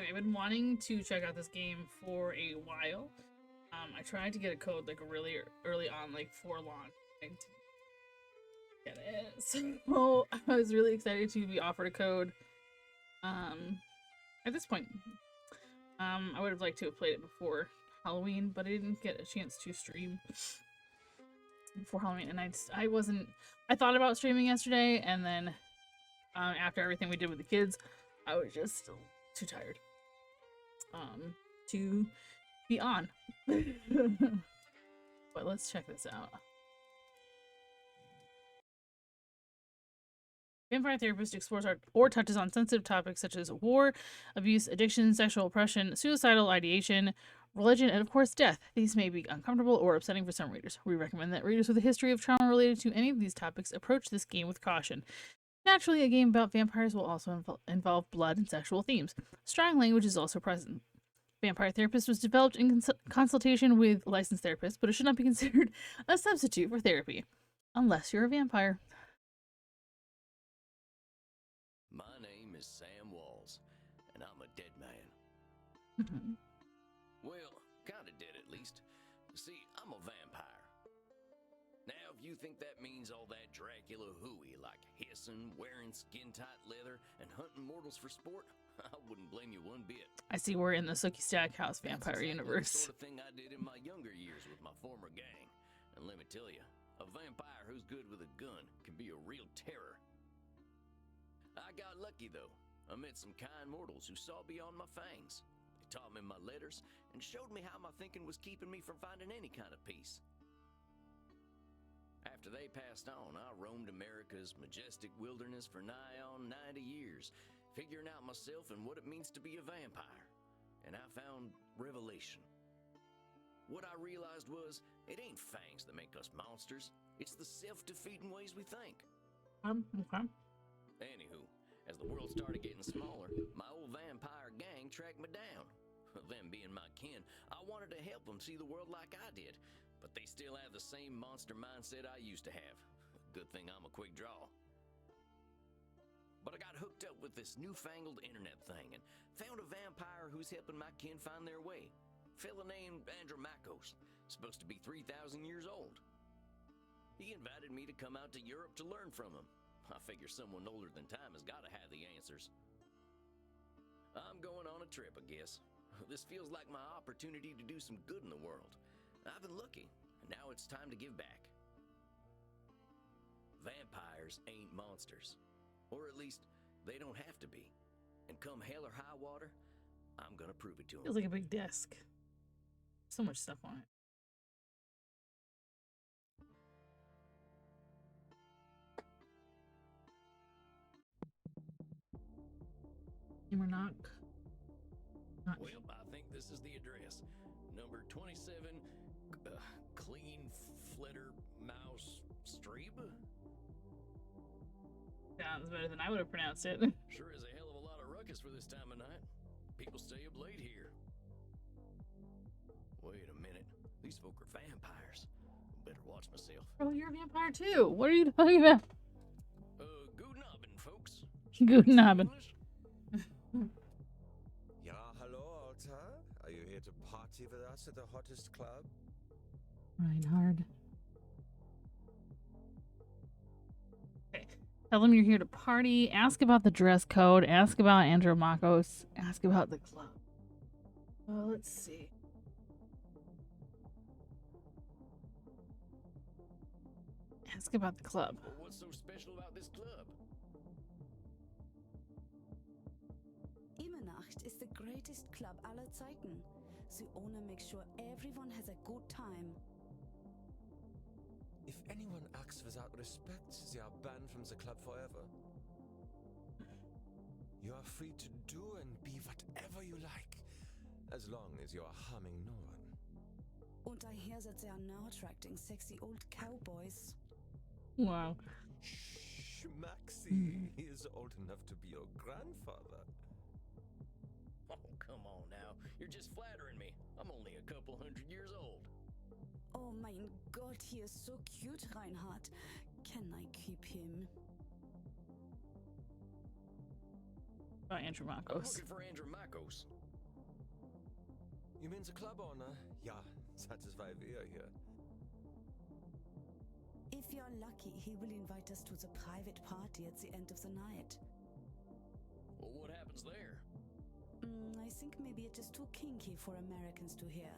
Anyway, I've been wanting to check out this game for a while. I tried to get a code like really early on, like for launch, to get it. So I was really excited to be offered a code. At this point, I would have liked to have played it before Halloween, but I didn't get a chance to stream before Halloween, and I wasn't. I thought about streaming yesterday, and then after everything we did with the kids, I was just too tired to be on. But let's check this out. Vampire Therapist explores or touches on sensitive topics such as war, abuse, addiction, sexual oppression, suicidal ideation, religion, and of course death. These may be uncomfortable or upsetting for some readers. We recommend that readers with a history of trauma related to any of these topics approach this game with caution. Naturally, a game about vampires will also involve blood and sexual themes. Strong language is also present. Vampire Therapist was developed in consultation with licensed therapists, but it should not be considered a substitute for therapy. Unless you're a vampire. My name is Sam Walls, and I'm a dead man. Well, kinda dead at least. See, I'm a vampire. Now, if you think that means all that Dracula hooey, like hissing, wearing skin-tight leather, and hunting mortals for sport, I wouldn't blame you one bit. I see we're in the Sookie Stackhouse vampire universe. That's the sort of thing I did in my younger years with my former gang. And let me tell you, a vampire who's good with a gun can be a real terror. I got lucky, though. I met some kind mortals who saw beyond my fangs. They taught me my letters and showed me how my thinking was keeping me from finding any kind of peace. After they passed on, I roamed America's majestic wilderness for nigh on 90 years, figuring out myself and what it means to be a vampire. And I found revelation. What I realized was, it ain't fangs that make us monsters. It's the self-defeating ways we think. Okay. Anywho, as the world started getting smaller, my old vampire gang tracked me down. Them being my kin, I wanted to help them see the world like I did, but they still have the same monster mindset I used to have. Good thing I'm a quick draw. But I got hooked up with this newfangled internet thing and found a vampire who's helping my kin find their way. Fella named Andromachos, supposed to be 3,000 years old. He invited me to come out to Europe to learn from him. I figure someone older than time has got to have the answers. I'm going on a trip, I guess. This feels like my opportunity to do some good in the world. I've been lucky, and now it's time to give back. Vampires ain't monsters. Or at least, they don't have to be. And come hell or high water, I'm gonna prove it to them. Feels like a big desk. So much stuff on it. We're not. Well, I think this is the address. Number 27, Clean Flitter Mouse Street. Sounds better than I would have pronounced it. Sure is a hell of a lot of ruckus for this time of night. People stay up late here. Wait a minute. These folk are vampires. Better watch myself. Oh, you're a vampire too. What are you talking about? Guten Abend, folks. Guten Abend. Ja, hello, Alta. Are you here to party with us at the hottest club? Reinhard. Okay. Tell them you're here to party. Ask about the dress code. Ask about Andromachos. Ask about the club. Well, let's see. Ask about the club. Well, what's so special about this club? Immernacht is the greatest club aller Zeiten. The owner makes sure everyone has a good time. If anyone acts without respect, they are banned from the club forever. You are free to do and be whatever you like, as long as you are harming no one. And I hear that they are now attracting sexy old cowboys. Wow. Shh, Maxie. He is old enough to be your grandfather. Oh, come on now. You're just flattering me. I'm only a couple 100 years old. Oh mein Gott, he is so cute, Reinhard. Can I keep him? Oh, Andrew I'm Marcos. looking for Andromachos. You mean the club owner? Yeah, that is why we are here. If you're lucky, he will invite us to the private party at the end of the night. Well, what happens there? I think maybe it is too kinky for Americans to hear.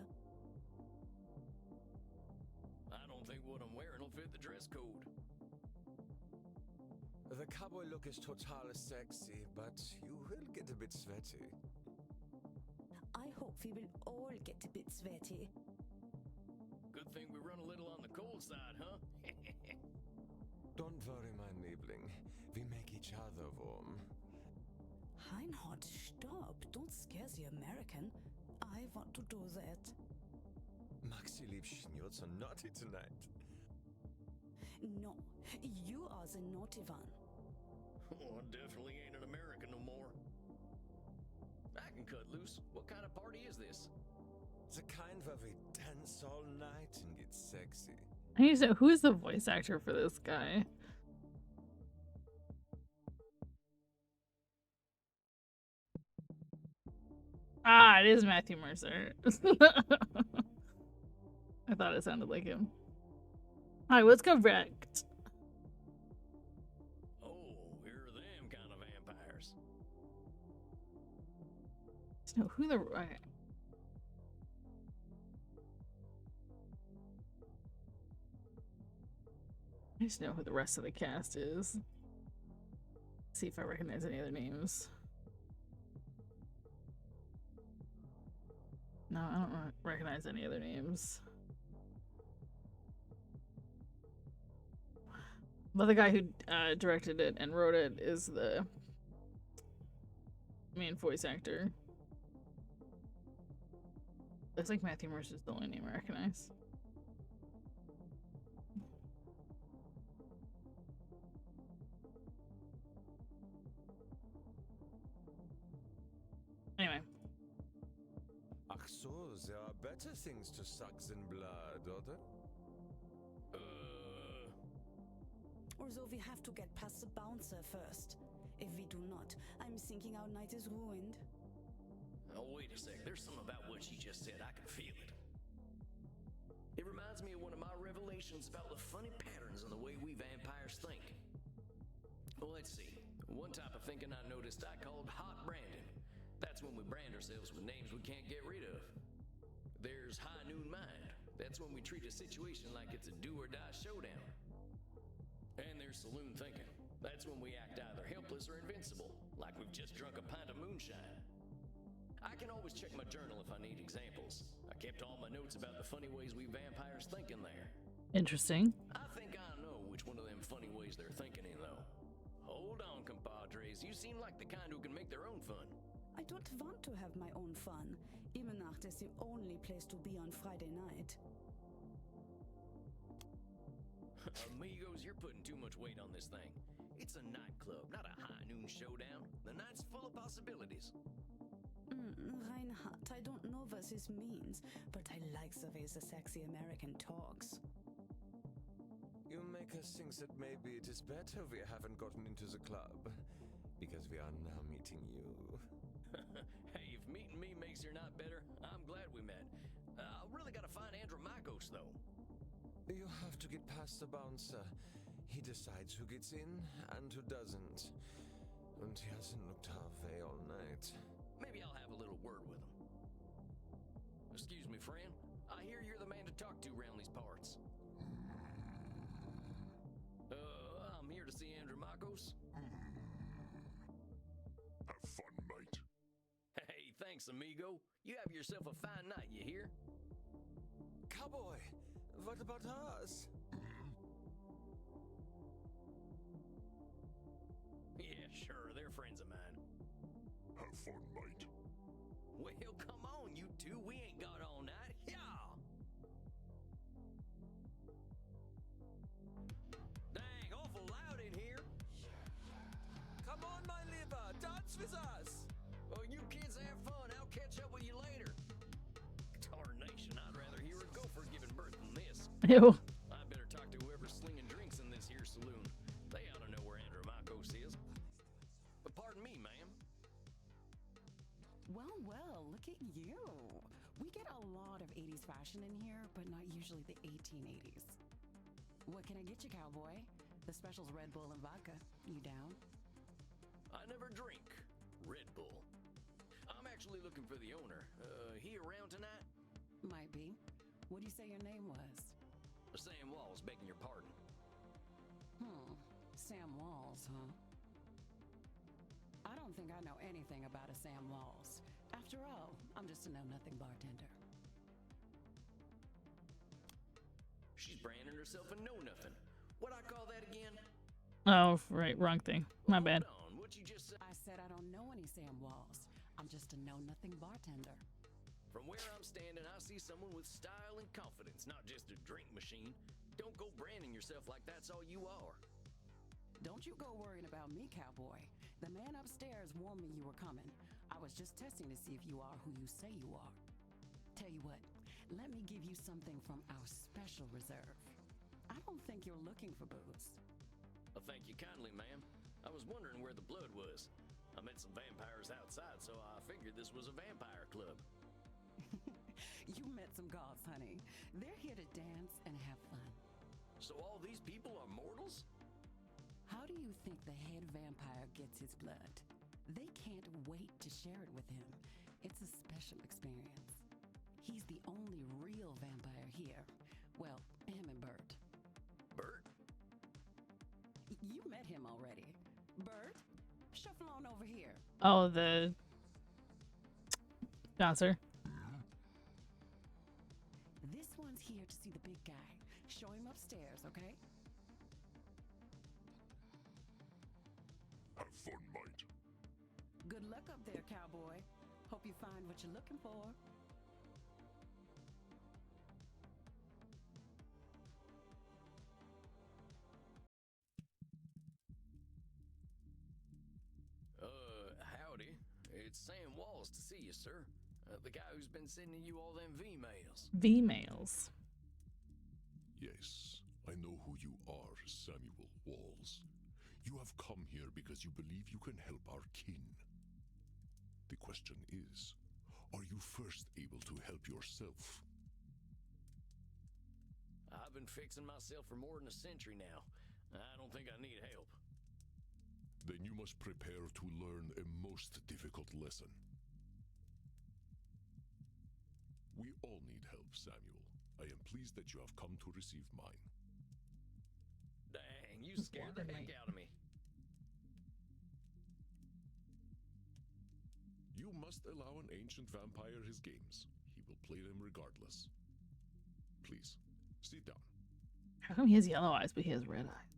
I don't think what I'm wearing will fit the dress code. The cowboy look is totally sexy, but you will get a bit sweaty. I hope we will all get a bit sweaty. Good thing we run a little on the cold side, huh? Don't worry, my Liebling. We make each other warm. Reinhard, stop. Don't scare the American. I want to do that. Maxi Liebchen, you're so naughty tonight. No, you are the naughty one. Oh, I definitely ain't an American no more. I can cut loose. What kind of party is this? The kind where we dance all night and get sexy. I need to know who's the voice actor for this guy. Ah, it is Matthew Mercer. I thought it sounded like him. Alright, let's go wrecked. Oh, here are them kind of vampires. Just know who the okay. I just know who the rest of the cast is. See if I recognize any other names. No, I don't recognize any other names. But the guy who directed it and wrote it is the main voice actor. Looks like Matthew Mercer's the only name I recognize. Anyway. Ach so, there are better things to suck than blood, oder? Although we have to get past the bouncer first. If we do not, I'm thinking our night is ruined. Oh, wait a sec. There's something about what you just said. I can feel it. It reminds me of one of my revelations about the funny patterns in the way we vampires think. Well, let's see. One type of thinking I noticed I called hot branding. That's when we brand ourselves with names we can't get rid of. There's high noon mind. That's when we treat a situation like it's a do-or-die showdown. And there's saloon thinking. That's when we act either helpless or invincible, like we've just drunk a pint of moonshine. I can always check my journal if I need examples. I kept all my notes about the funny ways we vampires think in there. Interesting. I think I know which one of them funny ways they're thinking in, though. Hold on, compadres. You seem like the kind who can make their own fun. I don't want to have my own fun. Imenacht is the only place to be on Friday night. Amigos, you're putting too much weight on this thing. It's a nightclub, not a high noon showdown. The night's full of possibilities. Reinhard, I don't know what this means, but I like the way the sexy American talks. You make us think that maybe it is better we haven't gotten into the club, because we are now meeting you. Hey, if meeting me makes your night better, I'm glad we met. I really gotta find Andromachos, though. You have to get past the bouncer. He decides who gets in and who doesn't. And he hasn't looked our way all night. Maybe I'll have a little word with him. Excuse me, friend. I hear you're the man to talk to around these parts. I'm here to see Andromachos. Have fun, mate. Hey, thanks, amigo. You have yourself a fine night, you hear? Cowboy, what about us? Yeah, sure, they're friends of mine. Have fun, mate. Well, come on, you two. We ain't got all night. Yeah! Dang, awful loud in here. Come on, my liver, dance with us! Oh, you kids have fun. I'll catch up with you later. Tarnation, I'd rather hear a gopher giving birth than this. Ew. I better talk to whoever's slinging drinks in this here saloon. They ought to know where Andromachos is. But pardon me, ma'am. Oh, well, look at you. We get a lot of 80s fashion in here, but not usually the 1880s. What can I get you, cowboy? The special's Red Bull and vodka. You down? I never drink Red Bull. I'm actually looking for the owner. He around tonight? Might be. What do you say your name was? Sam Walls, begging your pardon. Sam Walls, huh? I don't think I know anything about a Sam Walls. After all, I'm just a know-nothing bartender. She's branding herself a know-nothing. What I call that again? Oh, right, wrong thing. My bad. Hold on, what you just said? I said I don't know any Sam Walls. I'm just a know-nothing bartender. From where I'm standing, I see someone with style and confidence, not just a drink machine. Don't go branding yourself like that's all you are. Don't you go worrying about me, cowboy. The man upstairs warned me you were coming. I was just testing to see if you are who you say you are. Tell you what, let me give you something from our special reserve. I don't think you're looking for booze. Well, thank you kindly, ma'am. I was wondering where the blood was. I met some vampires outside, so I figured this was a vampire club. You met some gods, honey. They're here to dance and have fun. So all these people are mortals? How do you think the head vampire gets his blood? They can't wait to share it with him. It's a special experience. He's the only real vampire here. Well, him and Bert. Bert? You met him already. Bert, shuffle on over here. Oh, the bouncer. This one's here to see the big guy. Show him upstairs, okay? Have fun, mate. Good luck up there, cowboy. Hope you find what you're looking for. Howdy. It's Sam Walls to see you, sir. The guy who's been sending you all them V-mails. V-mails. Yes, I know who you are, Samuel Walls. You have come here because you believe you can help our kin. The question is, are you first able to help yourself? I've been fixing myself for more than a century now. I don't think I need help. Then you must prepare to learn a most difficult lesson. We all need help, Samuel. I am pleased that you have come to receive mine. Dang, you scared the heck out of me. You must allow an ancient vampire his games. He will play them regardless. Please, sit down. How come he has yellow eyes but he has red eyes?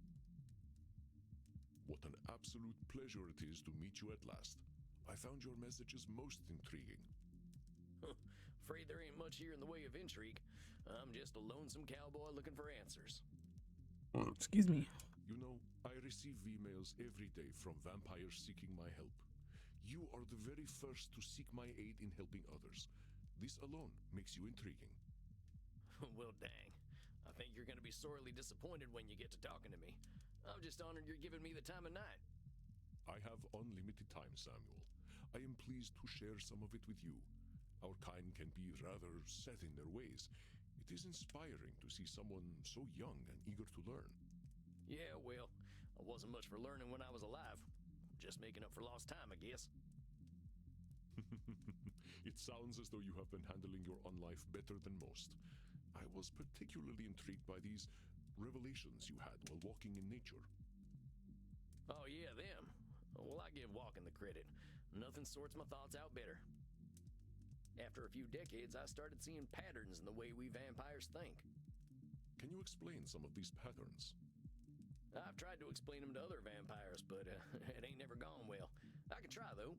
What an absolute pleasure it is to meet you at last. I found your messages most intriguing. Afraid there ain't much here in the way of intrigue. I'm just a lonesome cowboy looking for answers. Excuse me. You know, I receive emails every day from vampires seeking my help. You are the very first to seek my aid in helping others. This alone makes you intriguing. Well, dang. I think you're going to be sorely disappointed when you get to talking to me. I'm just honored you're giving me the time of night. I have unlimited time, Samuel. I am pleased to share some of it with you. Our kind can be rather set in their ways. It is inspiring to see someone so young and eager to learn. Yeah, well, I wasn't much for learning when I was alive. Just making up for lost time, I guess. It sounds as though you have been handling your own life better than most. I was particularly intrigued by these revelations you had while walking in nature. Oh, yeah, them. Well, I give walking the credit. Nothing sorts my thoughts out better. After a few decades, I started seeing patterns in the way we vampires think. Can you explain some of these patterns? I've tried to explain them to other vampires, but it ain't never gone well. I can try, though.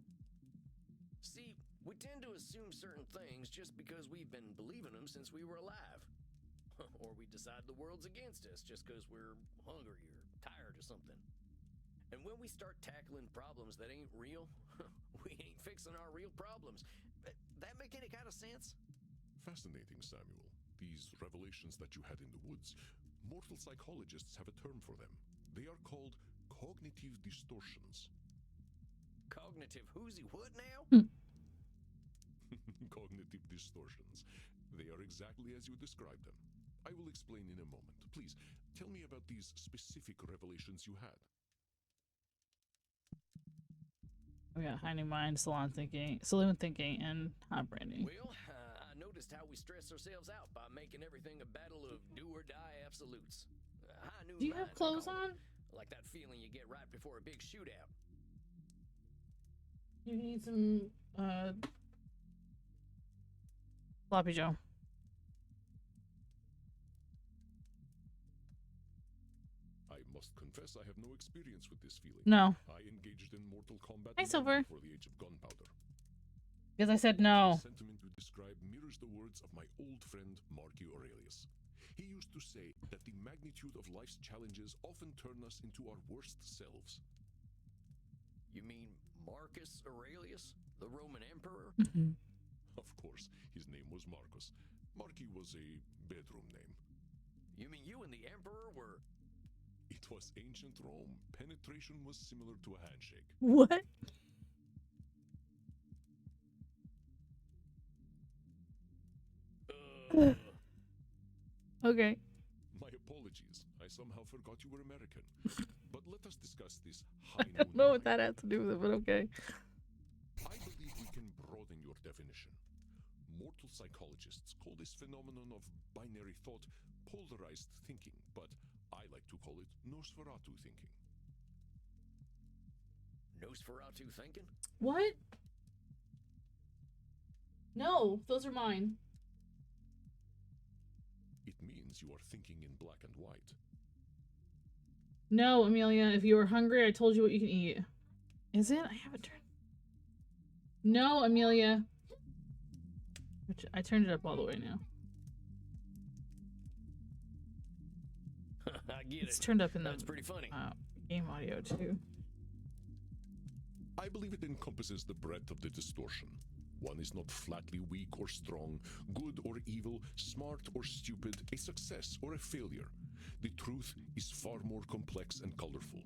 See, we tend to assume certain things just because we've been believing them since we were alive. Or we decide the world's against us just because we're hungry or tired or something. And when we start tackling problems that ain't real, we ain't fixing our real problems. That make any kind of sense? Fascinating, Samuel. These revelations that you had in the woods, mortal psychologists have a term for them. They are called cognitive distortions. Cognitive whoozy what now? Cognitive distortions. They are exactly as you described them. I will explain in a moment. Please, tell me about these specific revelations you had. We got high new mind, saloon thinking, and hot branding. Well, I noticed how we stress ourselves out by making everything a battle of do or die absolutes. High noon Do you mind, have I clothes call it. on? Like that feeling you get right before a big shootout. You need some sloppy Joe. I must confess I have no experience with this feeling. No, I engaged in Mortal Kombat Hi, long Silver. before the age of gunpowder. because I said The no. sentiment you describe mirrors the words of my old friend Marky Aurelius. He used to say that the magnitude of life's challenges often turn us into our worst selves. You mean Marcus Aurelius, the Roman emperor? Of course, his name was Marcus. Marky was a bedroom name. You mean you and the emperor were... It was ancient Rome. Penetration was similar to a handshake. What? Okay. My apologies. I somehow forgot you were American. But let us discuss this high I don't noon know what mind. that has to do with it, but okay. I believe we can broaden your definition. Mortal psychologists call this phenomenon of binary thought polarized thinking, but I like to call it Nosferatu thinking. Nosferatu thinking? What? No, those are mine. It means you are thinking in black and white. No, Amelia, if you were hungry, I told you what you can eat. Is it? I haven't turned. No, Amelia. Which I turned it up all the way now. I get It's it. turned up in the That's pretty funny. game audio too. I believe it encompasses the breadth of the distortion. One is not flatly weak or strong, good or evil, smart or stupid, a success or a failure. The truth is far more complex and colorful.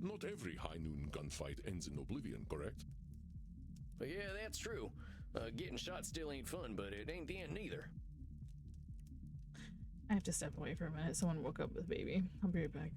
Not every high noon gunfight ends in oblivion, correct? But yeah, that's true. Getting shot still ain't fun, but it ain't the end neither. I have to step away for a minute. Someone woke up with baby. I'll be right back.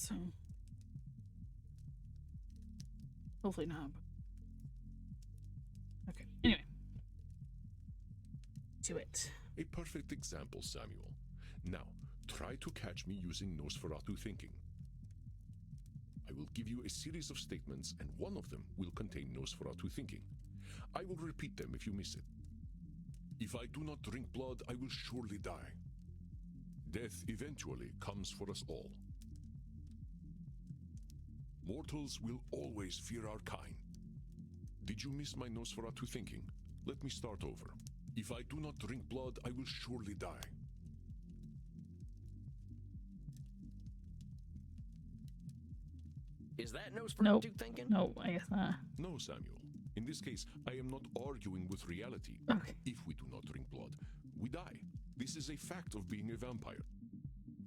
so hopefully not. Okay. Anyway, to it. A perfect example, Samuel. Now, try to catch me using Nosferatu thinking. I will give you a series of statements, and one of them will contain Nosferatu thinking. I will repeat them if you miss it. If I do not drink blood, I will surely die. Death eventually comes for us all. Mortals will always fear our kind. Did you miss my Nosferatu thinking? Let me start over. If I do not drink blood, I will surely die. Is that Nosferatu Nope. thinking? No, I guess not. No, Samuel. In this case, I am not arguing with reality. Okay. If we do not drink blood, we die. This is a fact of being a vampire.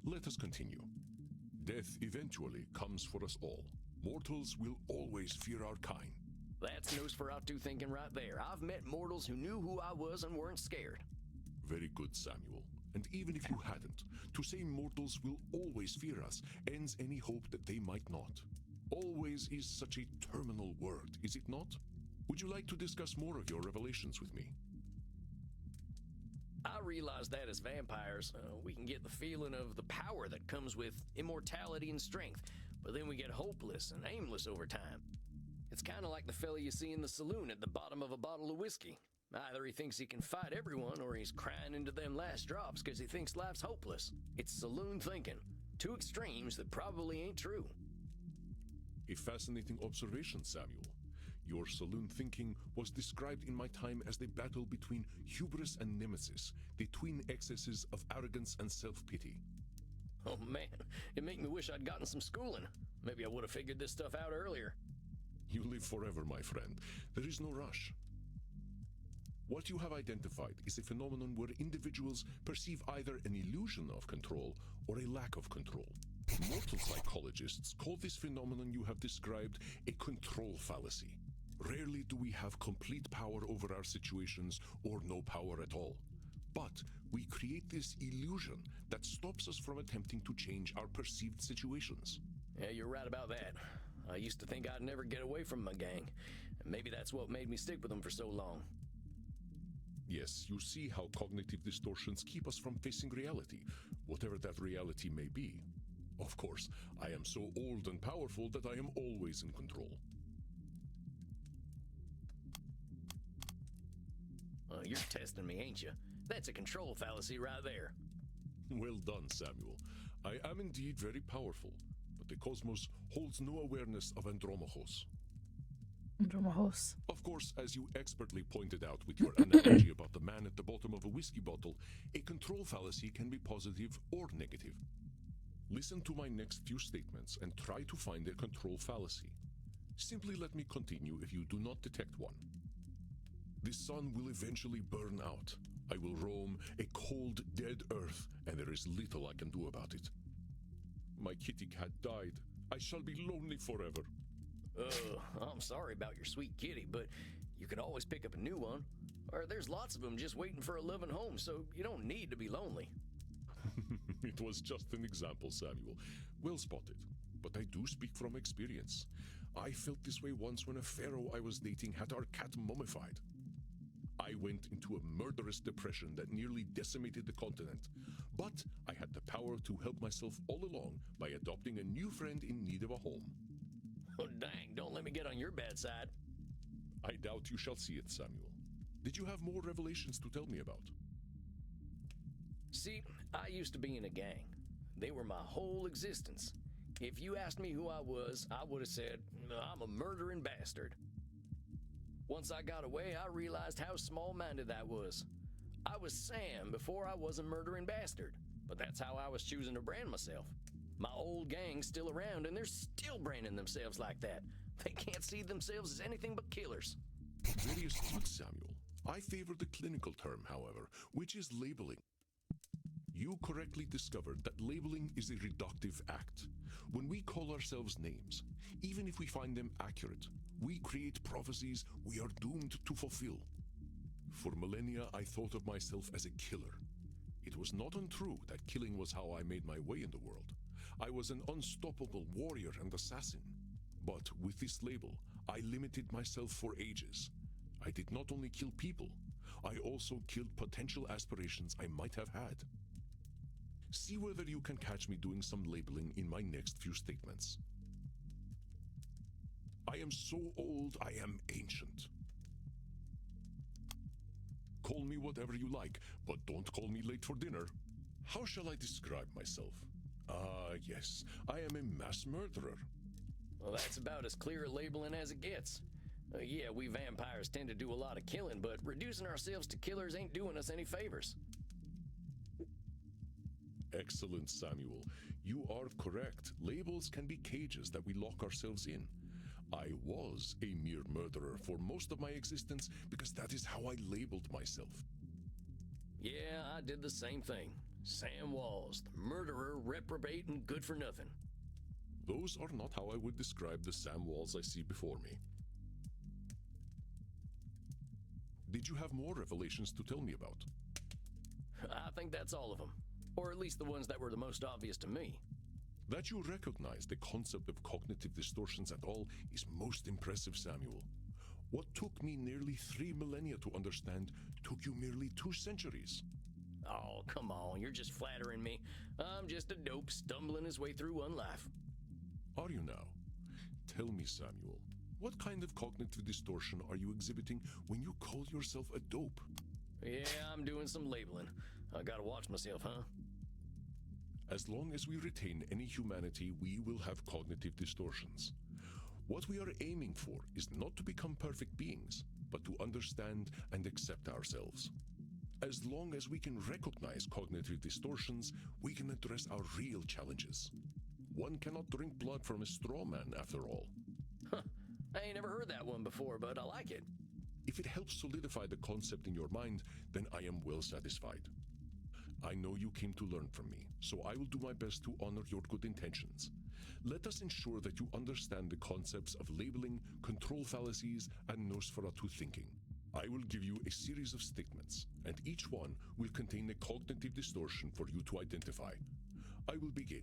Let us continue. Death eventually comes for us all. Mortals will always fear our kind. That's Nosferatu thinking right there. I've met mortals who knew who I was and weren't scared. Very good, Samuel. And even if you hadn't, to say mortals will always fear us ends any hope that they might not. Always is such a terminal word, is it not? Would you like to discuss more of your revelations with me? I realize that as vampires, we can get the feeling of the power that comes with immortality and strength, but then we get hopeless and aimless over time. It's kind of like the fella you see in the saloon at the bottom of a bottle of whiskey. Either he thinks he can fight everyone, or he's crying into them last drops because he thinks life's hopeless. It's saloon thinking. Two extremes that probably ain't true. A fascinating observation, Samuel. Your saloon thinking was described in my time as the battle between hubris and nemesis, the twin excesses of arrogance and self-pity. Oh man, it make me wish I'd gotten some schooling. Maybe I would have figured this stuff out earlier. You live forever, my friend. There is no rush. What you have identified is a phenomenon where individuals perceive either an illusion of control or a lack of control. Mortal psychologists call this phenomenon you have described a control fallacy. Rarely do we have complete power over our situations or no power at all. But we create this illusion that stops us from attempting to change our perceived situations. Yeah, you're right about that. I used to think I'd never get away from my gang, and maybe that's what made me stick with them for so long. Yes, you see how cognitive distortions keep us from facing reality, whatever that reality may be. Of course, I am so old and powerful that I am always in control. You're testing me, ain't you? That's a control fallacy right there. Well done, Samuel. I am indeed very powerful, but the cosmos holds no awareness of Andromachos. Andromachos. Of course, as you expertly pointed out with your analogy about the man at the bottom of a whiskey bottle, a control fallacy can be positive or negative. Listen to my next few statements and try to find a control fallacy. Simply let me continue if you do not detect one. The sun will eventually burn out. I will roam a cold, dead earth, and there is little I can do about it. My kitty cat died. I shall be lonely forever. I'm sorry about your sweet kitty, but you can always pick up a new one. Or there's lots of them just waiting for a loving home, so you don't need to be lonely. It was just an example, Samuel. Well spotted. But I do speak from experience. I felt this way once when a pharaoh I was dating had our cat mummified. I went into a murderous depression that nearly decimated the continent. But I had the power to help myself all along by adopting a new friend in need of a home. Oh, dang, don't let me get on your bad side. I doubt you shall see it, Samuel. Did you have more revelations to tell me about? See, I used to be in a gang. They were my whole existence. If you asked me who I was, I would have said, I'm a murdering bastard. Once I got away, I realized how small-minded that was. I was Sam before I was a murdering bastard, but that's how I was choosing to brand myself. My old gang's still around, and they're still branding themselves like that. They can't see themselves as anything but killers. Very astute, Samuel. I favor the clinical term, however, which is labeling. You correctly discovered that labeling is a reductive act. When we call ourselves names, even if we find them accurate, we create prophecies we are doomed to fulfill. For millennia, I thought of myself as a killer. It was not untrue that killing was how I made my way in the world. I was an unstoppable warrior and assassin. But with this label, I limited myself for ages. I did not only kill people, I also killed potential aspirations I might have had. See whether you can catch me doing some labeling in my next few statements. I am so old, I am ancient. Call me whatever you like, but don't call me late for dinner. How shall I describe myself? Yes, I am a mass murderer. Well, that's about as clear a labeling as it gets. Yeah, we vampires tend to do a lot of killing, but reducing ourselves to killers ain't doing us any favors. Excellent, Samuel. You are correct. Labels can be cages that we lock ourselves in. I was a mere murderer for most of my existence because that is how I labeled myself. Yeah, I did the same thing. Sam Walls, the murderer, reprobate, and good for nothing. Those are not how I would describe the Sam Walls I see before me. Did you have more revelations to tell me about? I think that's all of them. Or at least the ones that were the most obvious to me. That you recognize the concept of cognitive distortions at all is most impressive, Samuel. What took me nearly 3 millennia to understand took you merely 2 centuries. Oh, come on, you're just flattering me. I'm just a dope stumbling his way through one life. Are you now? Tell me, Samuel, what kind of cognitive distortion are you exhibiting when you call yourself a dope? Yeah, I'm doing some labeling. I gotta watch myself, huh? As long as we retain any humanity, we will have cognitive distortions. What we are aiming for is not to become perfect beings, but to understand and accept ourselves. As long as we can recognize cognitive distortions, we can address our real challenges. One cannot drink blood from a straw man, after all. Huh. I ain't never heard that one before, but I like it. If it helps solidify the concept in your mind, then I am well satisfied. I know you came to learn from me, so I will do my best to honor your good intentions. Let us ensure that you understand the concepts of labeling, control fallacies, and Nosferatu thinking. I will give you a series of statements, and each one will contain a cognitive distortion for you to identify. I will begin.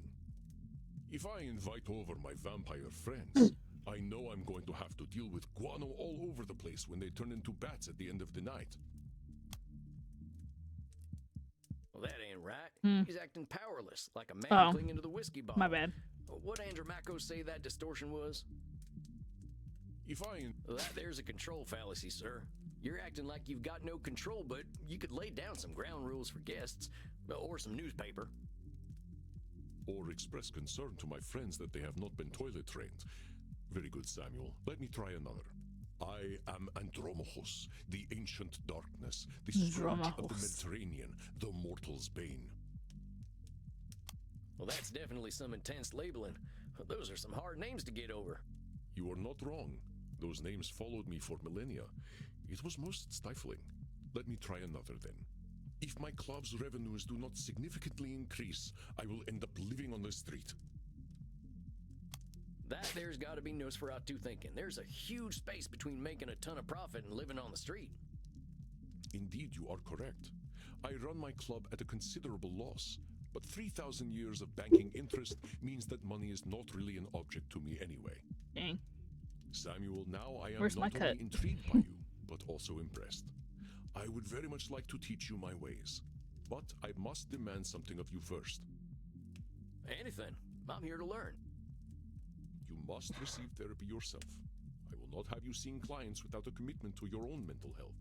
If I invite over my vampire friends, I know I'm going to have to deal with guano all over the place when they turn into bats at the end of the night. Well, that ain't right. He's acting powerless, like a man clinging to the whiskey bottle. My bad. What Andromacos say that distortion was? If I... That there's a control fallacy, sir. You're acting like you've got no control, but you could lay down some ground rules for guests, or some newspaper. Or express concern to my friends that they have not been toilet trained. Very good, Samuel. Let me try another. I am Andromachos, the ancient darkness, the scourge of the Mediterranean, the mortal's bane. Well, that's definitely some intense labeling. Those are some hard names to get over. You are not wrong. Those names followed me for millennia. It was most stifling. Let me try another then. If my club's revenues do not significantly increase, I will end up living on the street. That there's got to be Nosferatu thinking. There's a huge space between making a ton of profit and living on the street. Indeed, you are correct. I run my club at a considerable loss, but 3,000 years of banking interest means that money is not really an object to me anyway. Dang. Samuel, now I am Where's my not cut? only intrigued by you, but also impressed. I would very much like to teach you my ways, but I must demand something of you first. Anything. I'm here to learn. You must receive therapy yourself. I will not have you seeing clients without a commitment to your own mental health.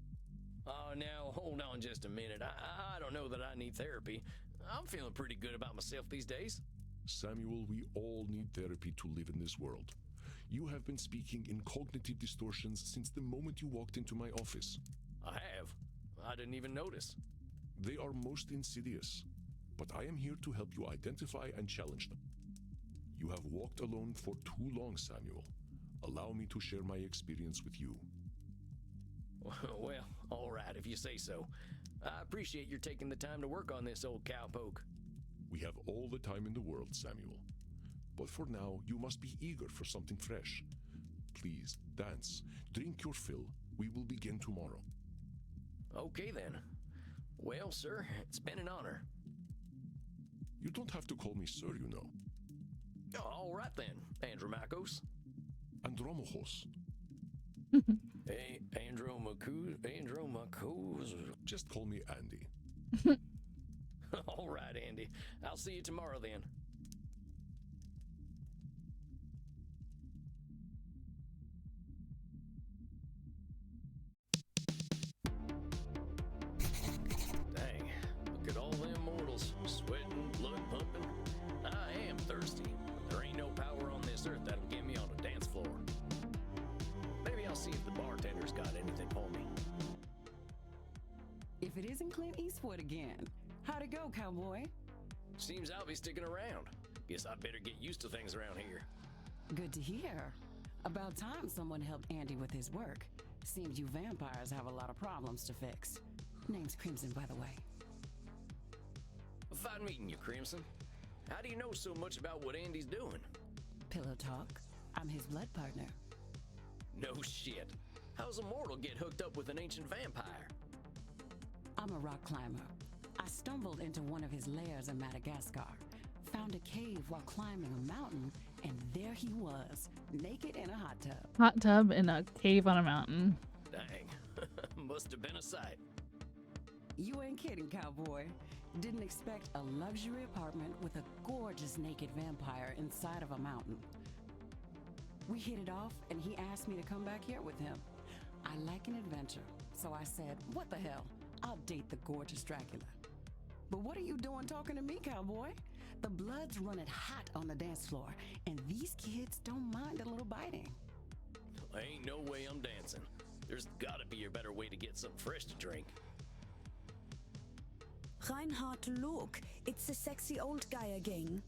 Oh, now, hold on just a minute. I don't know that I need therapy. I'm feeling pretty good about myself these days. Samuel, we all need therapy to live in this world. You have been speaking in cognitive distortions since the moment you walked into my office. I have. I didn't even notice. They are most insidious, but I am here to help you identify and challenge them. You have walked alone for too long, Samuel. Allow me to share my experience with you. Well, all right, if you say so. I appreciate your taking the time to work on this, old cowpoke. We have all the time in the world, Samuel. But for now, you must be eager for something fresh. Please, dance, drink your fill. We will begin tomorrow. Okay, then. Well, sir, it's been an honor. You don't have to call me sir, you know. All right then, Andromachos. Andromachos. Hey, Andromachos. Just call me Andy. All right, Andy. I'll see you tomorrow then. Dang, look at all them mortals, sweating, blood pumping. I am thirsty, but there ain't no power on this earth that'll get me on a dance floor. Maybe I'll see if the bartender's got anything for me. If it isn't Clint Eastwood again, how'd it go, cowboy? Seems I'll be sticking around. Guess I better get used to things around here. Good to hear. About time someone helped Andy with his work. Seems you vampires have a lot of problems to fix. Name's Crimson, by the way. Fine meeting you, Crimson. How do you know so much about what Andy's doing? Pillow talk. I'm his blood partner. No shit. How's a mortal get hooked up with an ancient vampire? I'm a rock climber. I stumbled into one of his lairs in Madagascar, found a cave while climbing a mountain, and there he was, naked in a hot tub. Hot tub in a cave on a mountain. Dang. Must have been a sight. You ain't kidding, cowboy. Didn't expect a luxury apartment with a gorgeous naked vampire inside of a mountain. We hit it off, and he asked me to come back here with him. I like an adventure, so I said, what the hell? I'll date the gorgeous Dracula. But what are you doing talking to me, cowboy? The blood's running hot on the dance floor, and these kids don't mind a little biting. Ain't no way I'm dancing. There's gotta be a better way to get something fresh to drink. Reinhard, look, it's the sexy old guy again.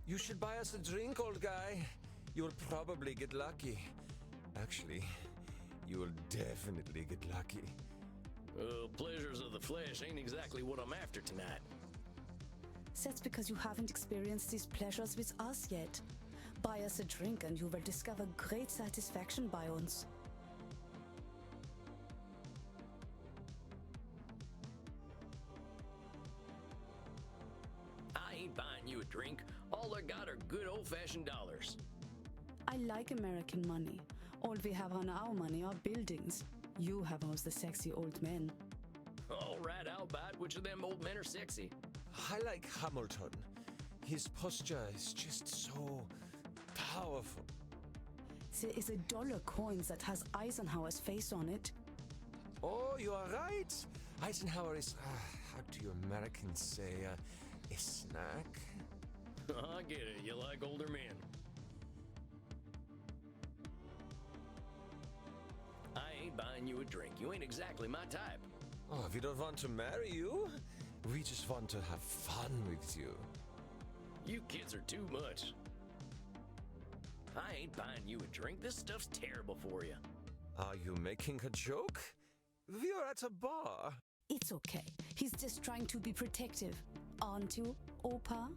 You should buy us a drink, old guy. You'll probably get lucky. Actually, you will definitely get lucky. Pleasures of the flesh ain't exactly what I'm after tonight. That's because you haven't experienced these pleasures with us yet. Buy us a drink and you will discover great satisfaction by uns. I ain't buying you a drink. All I got are good old-fashioned dollars. I like American money. All we have on our money are buildings. You have all the sexy old men. All right, I'll buy it. Which of them old men are sexy? I like Hamilton. His posture is just so powerful. There is a dollar coin that has Eisenhower's face on it. Oh, you are right. Eisenhower is, how do you Americans say, a snack? I get it. You like older men. I ain't buying you a drink. You ain't exactly my type. Oh, we don't want to marry you. We just want to have fun with you. You kids are too much. I ain't buying you a drink. This stuff's terrible for you. Are you making a joke? We are at a bar. It's okay. He's just trying to be protective. Aren't you, Opa?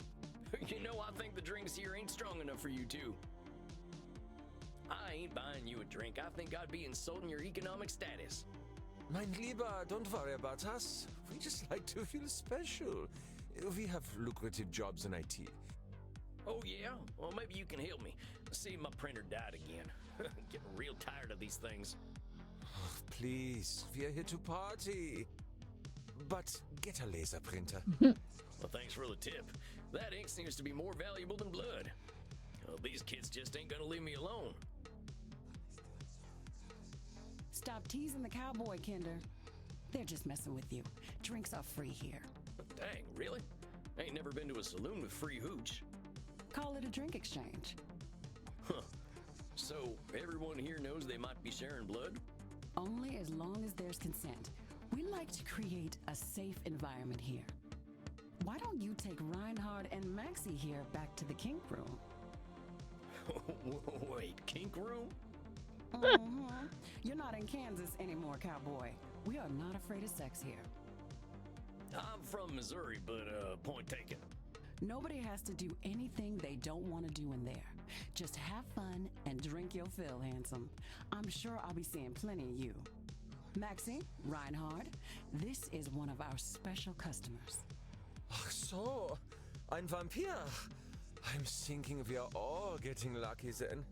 You know, I think the drinks here ain't strong enough for you two. I ain't buying you a drink. I think I'd be insulting your economic status. Mein Lieber, don't worry about us. We just like to feel special. We have lucrative jobs in IT. Oh yeah? Well, maybe you can help me. See, my printer died again. Getting real tired of these things. Oh, please, we are here to party. But get a laser printer. Well, thanks for the tip. That ink seems to be more valuable than blood. Well, these kids just ain't gonna leave me alone. Stop teasing the cowboy, Kinder. They're just messing with you. Drinks are free here. Dang, really? Ain't never been to a saloon with free hooch. Call it a drink exchange. Huh. So, everyone here knows they might be sharing blood? Only as long as there's consent. We like to create a safe environment here. Why don't you take Reinhard and Maxie here back to the kink room? Wait, kink room? You're not in Kansas anymore, cowboy. We are not afraid of sex here. I'm from Missouri, but point taken. Nobody has to do anything they don't want to do in there. Just have fun and drink your fill, handsome. I'm sure I'll be seeing plenty of you. Maxie, Reinhard, this is one of our special customers. Ach so, ein Vampir. I'm thinking we are all getting lucky then.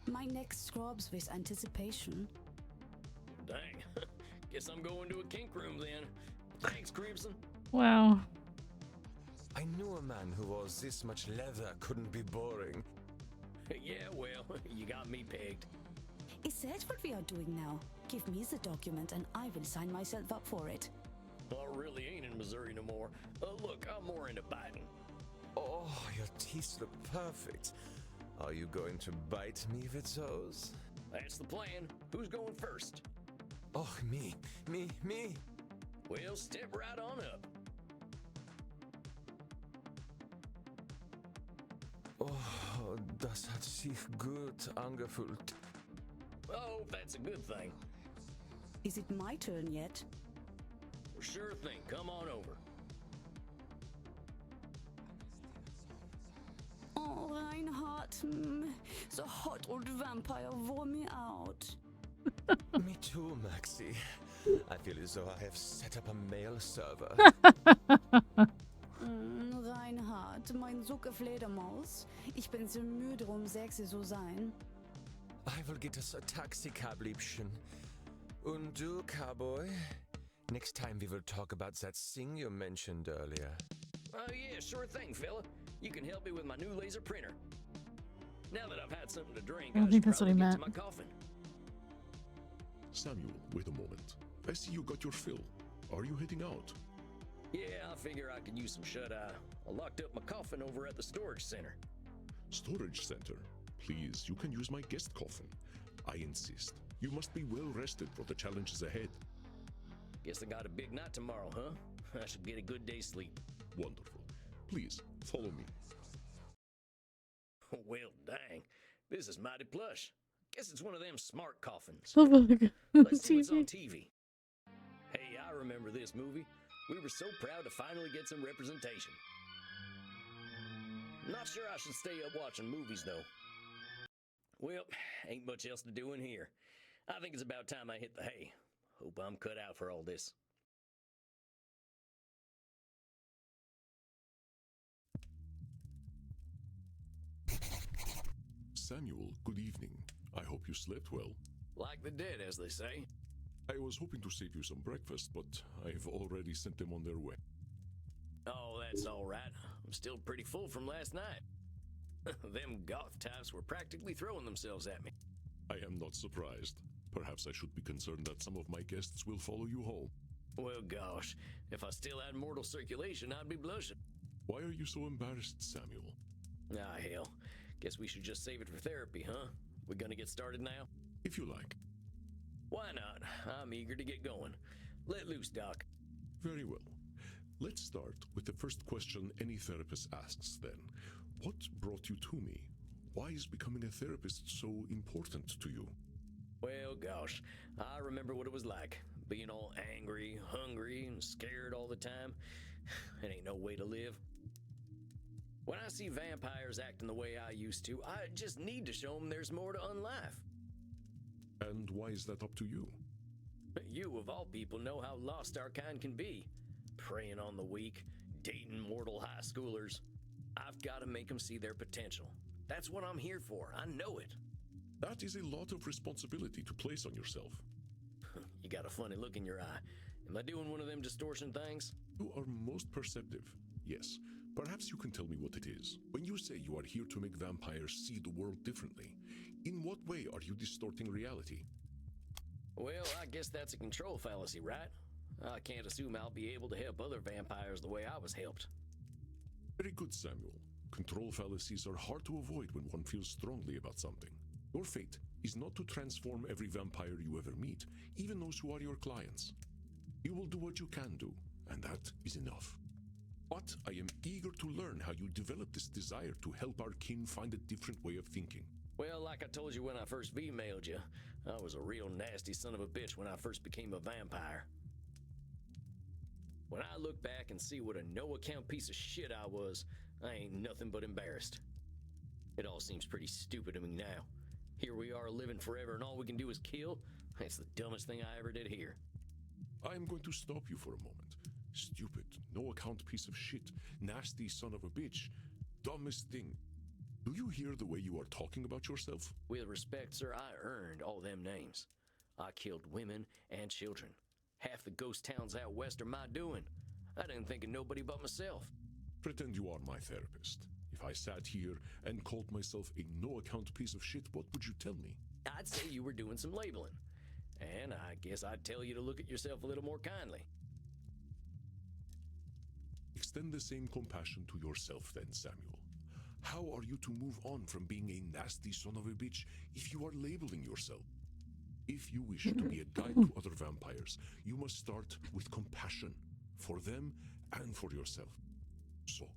My neck throbs with anticipation. Dang. Guess I'm going to a kink room then. Thanks, Crimson. Wow. I knew a man who wore this much leather couldn't be boring. Yeah, well, you got me pegged. Is that what we are doing now? Give me the document and I will sign myself up for it. I really ain't in Missouri no more. Look, I'm more into biting. Oh, your teeth look perfect. Are you going to bite me with those? That's the plan. Who's going first? Oh, me. Well, step right on up. Oh, das hat sich gut angefühlt. Oh, that's a good thing. Is it my turn yet? Sure thing. Come on over. Oh, Reinhardt, the hot old vampire wore me out. Me too, Maxi. I feel as though I have set up a mail server. Reinhardt, mein Sucke Fledermaus. Ich bin so müde, sexy zu sein. I will get us a taxi cab, Liebchen. Und du, Cowboy? Next time we will talk about that thing you mentioned earlier. Oh, yeah, sure thing, fella. You can help me with my new laser printer. Now that I've had something to drink, I don't think should that's what he probably get meant. to my coffin. Samuel, wait a moment. I see you got your fill. Are you heading out? Yeah, I figure I could use some shut-eye. I locked up my coffin over at the storage center. Storage center? Please, you can use my guest coffin. I insist. You must be well rested for the challenges ahead. Guess I got a big night tomorrow, huh? I should get a good day's sleep. Wonderful. Please, follow me. Well, dang. This is mighty plush. Guess it's one of them smart coffins. Oh my god. Let's see what's on TV. TV. Hey, I remember this movie. We were so proud to finally get some representation. Not sure I should stay up watching movies, though. Well, ain't much else to do in here. I think it's about time I hit the hay. Hope I'm cut out for all this. Samuel, good evening. I hope you slept well. Like the dead, as they say. I was hoping to save you some breakfast, but I've already sent them on their way. Oh, that's all right. I'm still pretty full from last night. Them goth types were practically throwing themselves at me. I am not surprised. Perhaps I should be concerned that some of my guests will follow you home. Well, gosh, if I still had mortal circulation, I'd be blushing. Why are you so embarrassed, Samuel? Ah, hell. Guess we should just save it for therapy, huh? We gonna get started now? If you like. Why not? I'm eager to get going. Let loose, Doc. Very well. Let's start with the first question any therapist asks then. What brought you to me? Why is becoming a therapist so important to you? Well, gosh, I remember what it was like. Being all angry, hungry, and scared all the time. It ain't no way to live. When I see vampires acting the way I used to, I just need to show them there's more to unlife. And why is that up to you? You, of all people, know how lost our kind can be. Preying on the weak, dating mortal high schoolers. I've got to make them see their potential. That's what I'm here for. I know it. That is a lot of responsibility to place on yourself. You got a funny look in your eye. Am I doing one of them distortion things? You are most perceptive, yes. Perhaps you can tell me what it is. When you say you are here to make vampires see the world differently, in what way are you distorting reality? Well, I guess that's a control fallacy, right? I can't assume I'll be able to help other vampires the way I was helped. Very good, Samuel. Control fallacies are hard to avoid when one feels strongly about something. Your fate is not to transform every vampire you ever meet, even those who are your clients. You will do what you can do, and that is enough. But I am eager to learn how you developed this desire to help our kin find a different way of thinking. Well, like I told you when I first V-mailed you, I was a real nasty son of a bitch when I first became a vampire. When I look back and see what a no-account piece of shit I was, I ain't nothing but embarrassed. It all seems pretty stupid to me now. Here we are living forever and all we can do is kill? That's the dumbest thing I ever did here. I am going to stop you for a moment. Stupid, no-account piece of shit, nasty son of a bitch. dumbest thing. Do you hear the way you are talking about yourself? With respect, sir, I earned all them names. I killed women and children. Half the ghost towns out west are my doing. I didn't think of nobody but myself. Pretend you are my therapist. If I sat here and called myself a no-account piece of shit, what would you tell me? I'd say you were doing some labeling. And I guess I'd tell you to look at yourself a little more kindly. Extend the same compassion to yourself then, Samuel. How are you to move on from being a nasty son of a bitch if you are labeling yourself? If you wish to be a guide to other vampires, you must start with compassion for them and for yourself. So,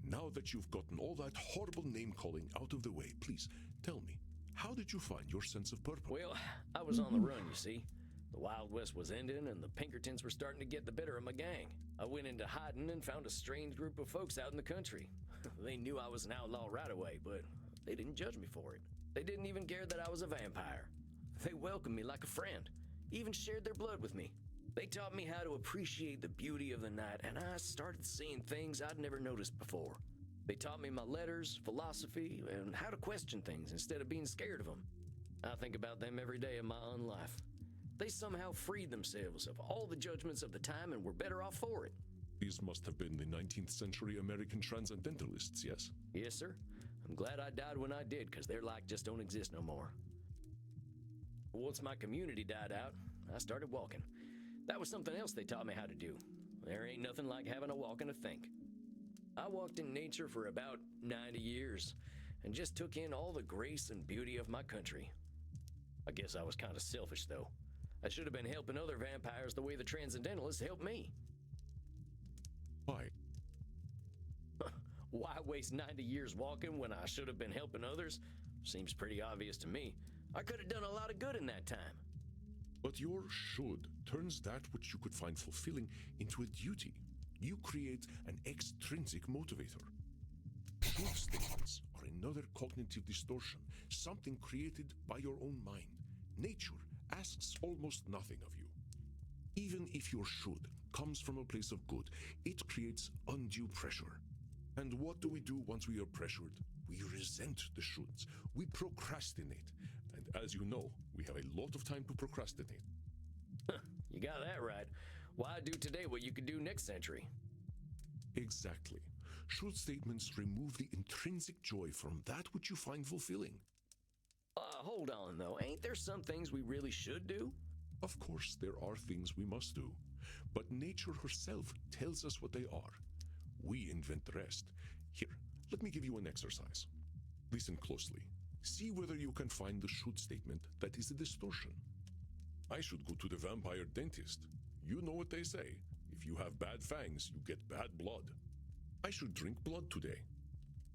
now that you've gotten all that horrible name-calling out of the way, please tell me, how did you find your sense of purpose? Well, I was on the run, you see. The Wild West was ending and the Pinkertons were starting to get the better of my gang. I went into hiding and found a strange group of folks out in the country. They knew I was an outlaw right away, but they didn't judge me for it. They didn't even care that I was a vampire. They welcomed me like a friend, even shared their blood with me. They taught me how to appreciate the beauty of the night, and I started seeing things I'd never noticed before. They taught me my letters, philosophy, and how to question things instead of being scared of them. I think about them every day of my own life. They somehow freed themselves of all the judgments of the time and were better off for it. These must have been the 19th century American transcendentalists, yes? Yes, sir. I'm glad I died when I did, because their like just don't exist no more. Once my community died out, I started walking. That was something else they taught me how to do. There ain't nothing like having a walk and a think. I walked in nature for about 90 years and just took in all the grace and beauty of my country. I guess I was kind of selfish, though. I should have been helping other vampires the way the Transcendentalists helped me. Why? Why waste 90 years walking when I should have been helping others? Seems pretty obvious to me. I could have done a lot of good in that time. But your should turns that which you could find fulfilling into a duty. You create an extrinsic motivator. Should statements are another cognitive distortion, something created by your own mind. Nature asks almost nothing of you. Even if your should comes from a place of good, it creates undue pressure. And what do we do once we are pressured? We resent the shoulds. We procrastinate. And as you know, we have a lot of time to procrastinate. You got that right. Why do today what you could do next century? Exactly. Should statements remove the intrinsic joy from that which you find fulfilling? Hold on, though. Ain't there some things we really should do? Of course, there are things we must do. But nature herself tells us what they are. We invent the rest. Here, let me give you an exercise. Listen closely. See whether you can find the should statement that is a distortion. I should go to the vampire dentist. You know what they say. If you have bad fangs, you get bad blood. I should drink blood today.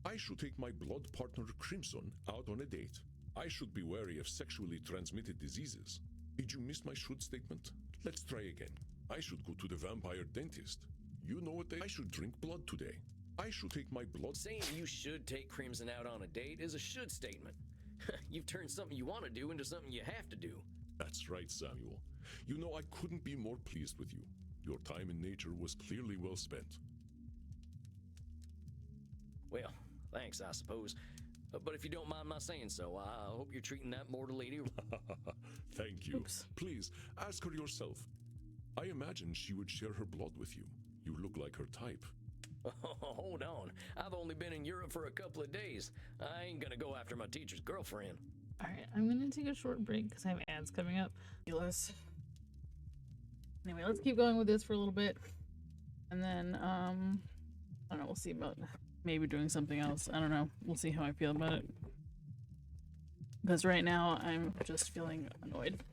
I should take my blood partner Crimson out on a date. I should be wary of sexually transmitted diseases. Did you miss my should statement? Let's try again. I should go to the vampire dentist. You know what I should drink blood today. I should take my blood. Saying you should take Crimson out on a date is a should statement. You've turned something you want to do into something you have to do. That's right, Samuel. You know, I couldn't be more pleased with you. Your time in nature was clearly well spent. Well, thanks, I suppose. But if you don't mind my saying so, I hope you're treating that mortal lady. Thank you. Oops. Please, ask her yourself. I imagine she would share her blood with you. You look like her type. Hold on. I've only been in Europe for a couple of days. I ain't gonna go after my teacher's girlfriend. Alright, I'm gonna take a short break because I have ads coming up. Anyway, let's keep going with this for a little bit. And then, I don't know, we'll see about maybe doing something else. I don't know. We'll see how I feel about it. Because right now, I'm just feeling annoyed.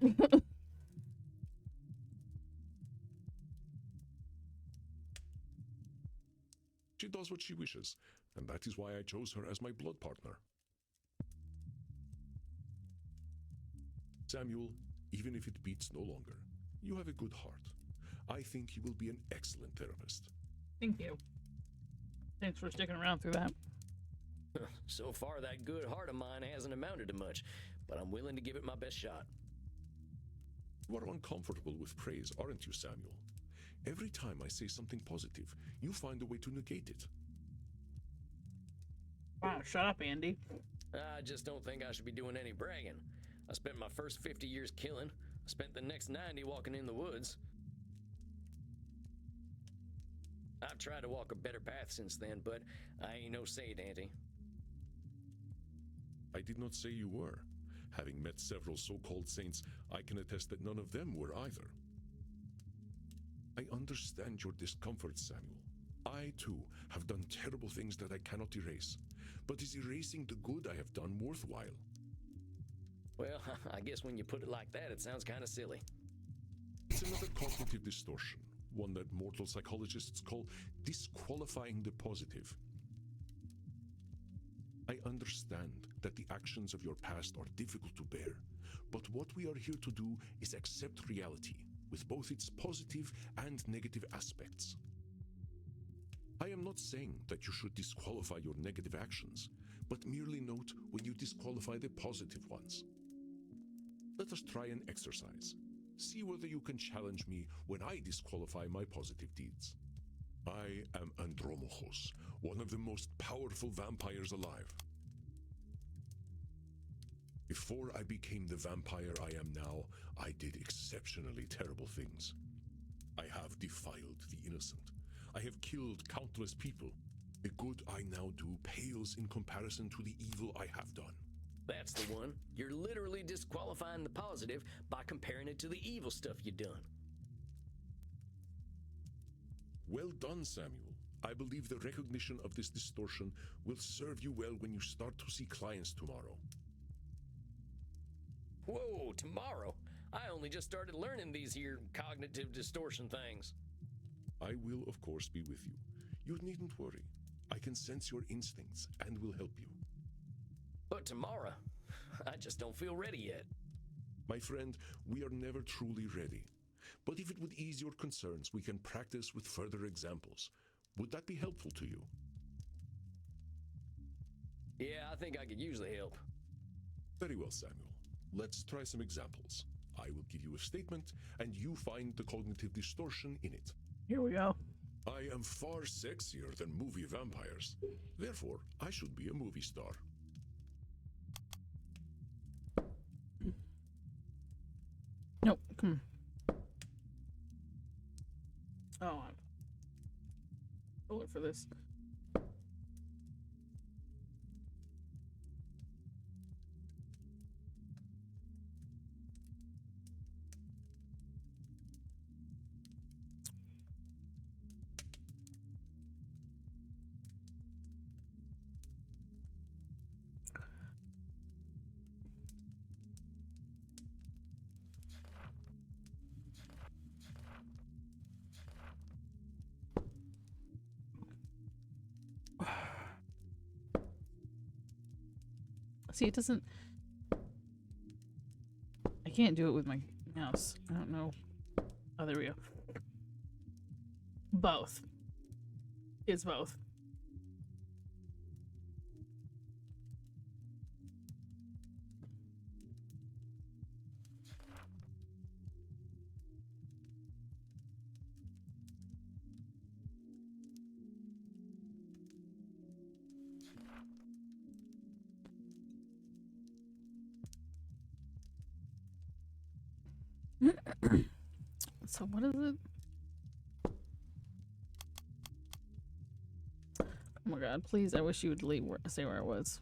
She does what she wishes, and that is why I chose her as my blood partner. Samuel, even if it beats no longer, you have a good heart. I think you will be an excellent therapist. Thank you. Thanks for sticking around through that. So far, that good heart of mine hasn't amounted to much, but I'm willing to give it my best shot. You are uncomfortable with praise, aren't you, Samuel? Every time I say something positive, you find a way to negate it. Wow, shut up, Andy. I just don't think I should be doing any bragging. I spent my first 50 years killing. I spent the next 90 walking in the woods. I've tried to walk a better path since then, but I ain't no saint, Auntie. I did not say you were. Having met several so-called saints, I can attest that none of them were either. I understand your discomfort, Samuel. I, too, have done terrible things that I cannot erase. But is erasing the good I have done worthwhile? Well, I guess when you put it like that, it sounds kind of silly. It's another cognitive distortion, one that mortal psychologists call disqualifying the positive. I understand that the actions of your past are difficult to bear, but what we are here to do is accept reality, with both its positive and negative aspects. I am not saying that you should disqualify your negative actions, but merely note when you disqualify the positive ones. Let us try an exercise. See whether you can challenge me when I disqualify my positive deeds. I am Andromochos, one of the most powerful vampires alive. Before I became the vampire I am now, I did exceptionally terrible things. I have defiled the innocent. I have killed countless people. The good I now do pales in comparison to the evil I have done. That's the one. You're literally disqualifying the positive by comparing it to the evil stuff you've done. Well done, Samuel. I believe the recognition of this distortion will serve you well when you start to see clients tomorrow. Whoa, tomorrow? I only just started learning these here cognitive distortion things. I will, of course, be with you. You needn't worry. I can sense your instincts and will help you. But tomorrow, I just don't feel ready yet. My friend, we are never truly ready. But if it would ease your concerns, we can practice with further examples. Would that be helpful to you? Yeah, I think I could use the help. Very well, Samuel. Let's try some examples. I will give you a statement, and you find the cognitive distortion in it. Here we go. I am far sexier than movie vampires. Therefore, I should be a movie star. Nope. Come on. Oh, I'm rolling for this. See, it doesn't. I can't do it with my mouse. I don't know. Oh, there we go. Both. It's both. So what is it? Oh my god, please, I wish you would delete say where I was.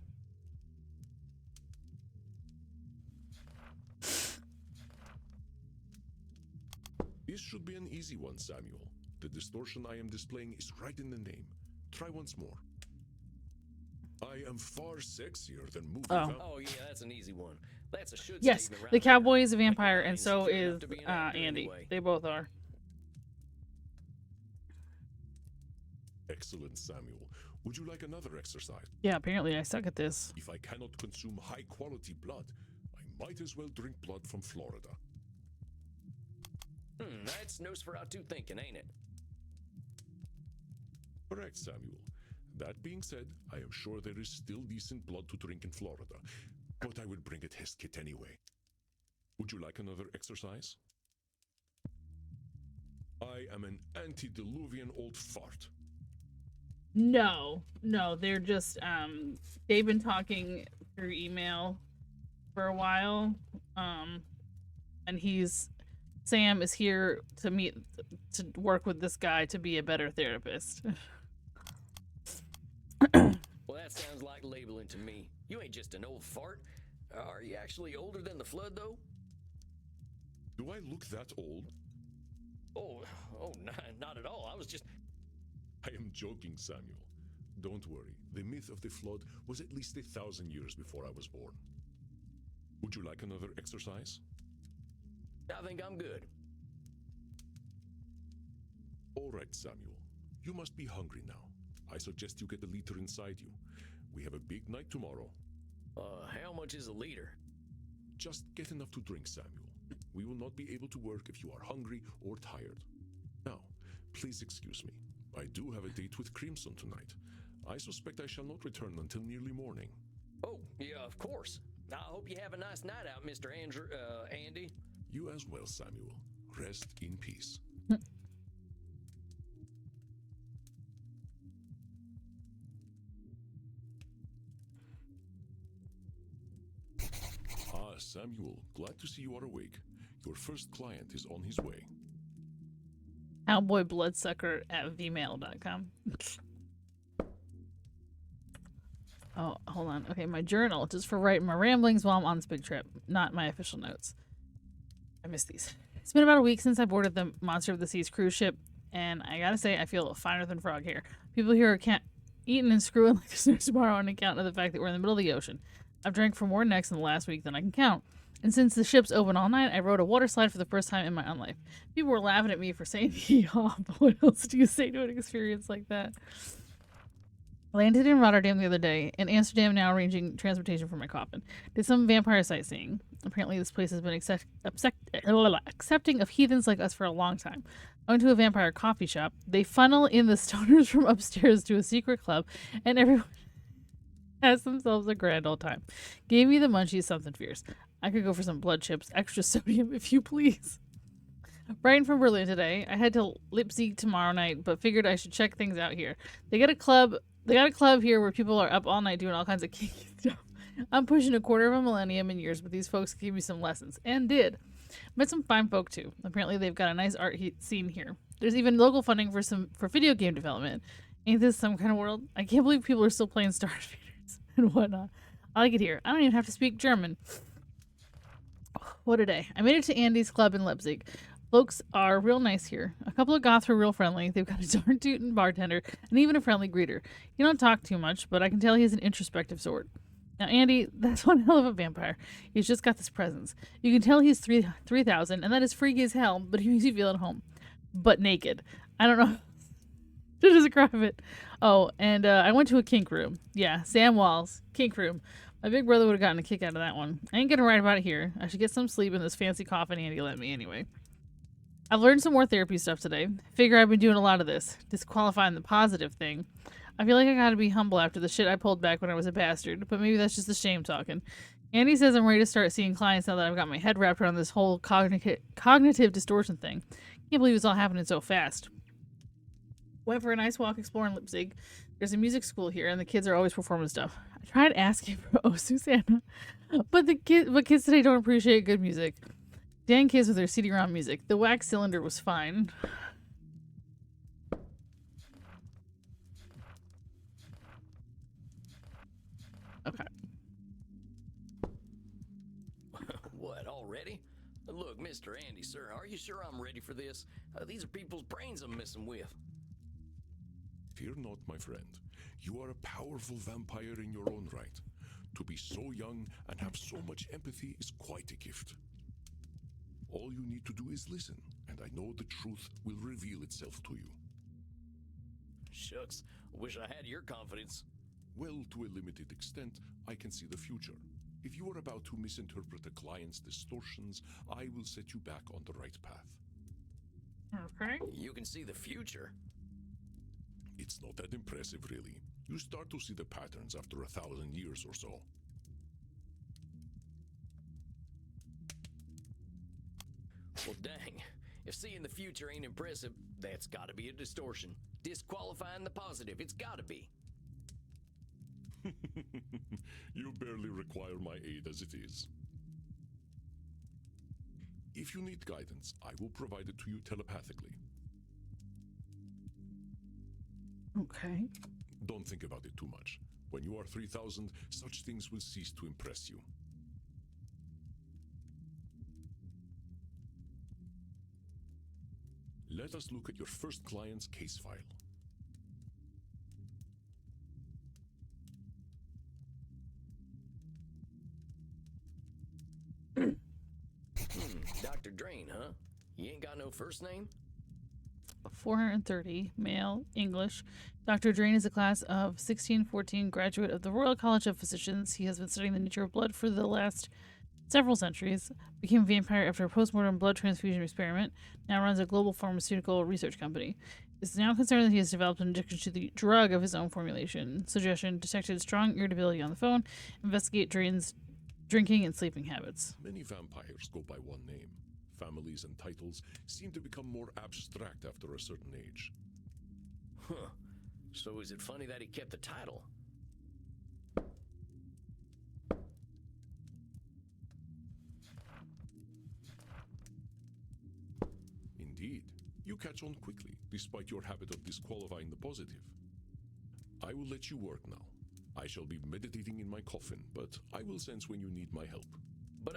This should be an easy one, Samuel. The distortion I am displaying is right in the name. Try once more. I am far sexier than movie vampires. Oh, yeah, that's an easy one. That's a should Yes, statement the right there. cowboy is a vampire, Like, and so insecure is enough to be an actor Andy. anyway. They both are. Excellent, Samuel. Would you like another exercise? Yeah, apparently I suck at this. If I cannot consume high-quality blood, I might as well drink blood from Florida. That's Nosferatu thinking, ain't it? Correct, Samuel. That being said, I am sure there is still decent blood to drink in Florida, but I will bring a test kit anyway. Would you like another exercise? I am an antediluvian old fart. No, no, they're just they've been talking through email for a while. Um and Sam is here to work with this guy to be a better therapist. Well, that sounds like labeling to me. You ain't just an old fart. Are you actually older than the flood, though? Do I look that old? Oh, not at all. I was just. I am joking, Samuel. Don't worry. The myth of the flood was at least 1,000 years before I was born. Would you like another exercise? I think I'm good. All right, Samuel. You must be hungry now. I suggest you get a liter inside you. We have a big night tomorrow. How much is a liter? Just get enough to drink, Samuel. We will not be able to work if you are hungry or tired. Now, please excuse me. I do have a date with Crimson tonight. I suspect I shall not return until nearly morning. Oh, yeah, of course. I hope you have a nice night out, Mr. Andy. You as well, Samuel. Rest in peace. Samuel, glad to see you are awake. Your first client is on his way. Cowboybloodsucker@vmail.com. Oh, hold on. Okay, my journal, just for writing my ramblings while I'm on this big trip, not my official notes. I miss these. It's been about a week since I boarded the Monster of the Seas cruise ship, and I gotta say, I feel finer than frog here. People here are eating and screwing like there's no tomorrow on account of the fact that we're in the middle of the ocean. I've drank for more necks in the last week than I can count. And since the ship's open all night, I rode a water slide for the first time in my own life. People were laughing at me for saying hee-haw, but what else do you say to an experience like that? I landed in Rotterdam the other day, in Amsterdam now arranging transportation for my coffin. Did some vampire sightseeing. Apparently this place has been accepting of heathens like us for a long time. I went to a vampire coffee shop. They funnel in the stoners from upstairs to a secret club, and everyone has themselves a grand old time. Gave me the munchies, something fierce. I could go for some blood chips, extra sodium if you please. Brighton from Berlin today. I head to Leipzig tomorrow night, but figured I should check things out here. They got a club here where people are up all night doing all kinds of kinky stuff. I'm pushing a quarter of a millennium in years, but these folks gave me some lessons, and did. Met some fine folk too. Apparently they've got a nice art scene here. There's even local funding for video game development. Ain't this some kind of world? I can't believe people are still playing Star Speeders and whatnot. I like it here. I don't even have to speak German. What a day. I made it to Andy's club in Leipzig. Folks are real nice here. A couple of goths were real friendly. They've got a darn tootin' bartender and even a friendly greeter. You don't talk too much, but I can tell he's an introspective sort. Now, Andy, that's one hell of a vampire. He's just got this presence. You can tell he's 3,000, and that is freaky as hell, but he makes you feel at home. But naked. I don't know to describe it. Oh, and I went to a kink room. Yeah, Sam Walls, kink room. My big brother would have gotten a kick out of that one. I ain't gonna write about it here. I should get some sleep in this fancy coffin Andy let me anyway. I've learned some more therapy stuff today. Figure I've been doing a lot of this. Disqualifying the positive thing. I feel like I gotta be humble after the shit I pulled back when I was a bastard, but maybe that's just the shame talking. Andy says I'm ready to start seeing clients now that I've got my head wrapped around this whole cognitive distortion thing. Can't believe it's all happening so fast. Went for a nice walk exploring Leipzig. There's a music school here, and the kids are always performing stuff. I tried asking for "Oh Susanna," but kids today don't appreciate good music. Dang kids with their CD-ROM music. The wax cylinder was fine. Okay. What, already? Look, Mr. Andy, sir, are you sure I'm ready for this? These are people's brains I'm messing with. Fear not, my friend. You are a powerful vampire in your own right. To be so young and have so much empathy is quite a gift. All you need to do is listen, and I know the truth will reveal itself to you. Shucks, wish I had your confidence. Well, to a limited extent, I can see the future. If you are about to misinterpret a client's distortions, I will set you back on the right path. Okay. You can see the future. It's not that impressive, really. You start to see the patterns after 1,000 years or so. Well, dang. If seeing the future ain't impressive, That's gotta be a distortion. Disqualifying the positive, it's gotta be. You barely require my aid as it is. If you need guidance, I will provide it to you telepathically. Okay. Don't think about it too much. When you are 3,000, such things will cease to impress you. Let us look at your first client's case file. Dr. Drain, huh? You ain't got no first name? 430, male, English. Dr. Drain is a class of 1614 graduate of the Royal College of Physicians. He has been studying the nature of blood for the last several centuries. Became a vampire after a postmortem blood transfusion experiment. Now runs a global pharmaceutical research company. Is now concerned that he has developed an addiction to the drug of his own formulation. Suggestion: detected strong irritability on the phone. Investigate Drain's drinking and sleeping habits. Many vampires go by one name. Families and titles seem to become more abstract after a certain age. Huh. So is it funny that he kept the title? Indeed, you catch on quickly, despite your habit of disqualifying the positive. I will let you work now. I shall be meditating in my coffin, but I will sense when you need my help. But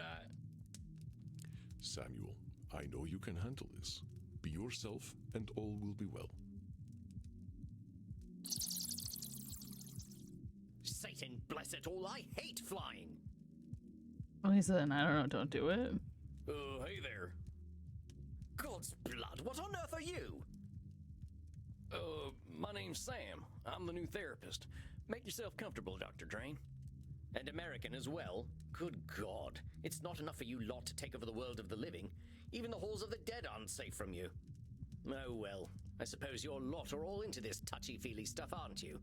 Samuel, I know you can handle this. Be yourself, and all will be well. Satan bless it all, I hate flying! Oh, he said, I don't know, don't do it. Hey there. God's blood, what on earth are you? My name's Sam. I'm the new therapist. Make yourself comfortable, Dr. Drain. And American as well. Good God. It's not enough for you lot to take over the world of the living. Even the halls of the dead aren't safe from you. Oh well, I suppose your lot are all into this touchy-feely stuff, aren't you?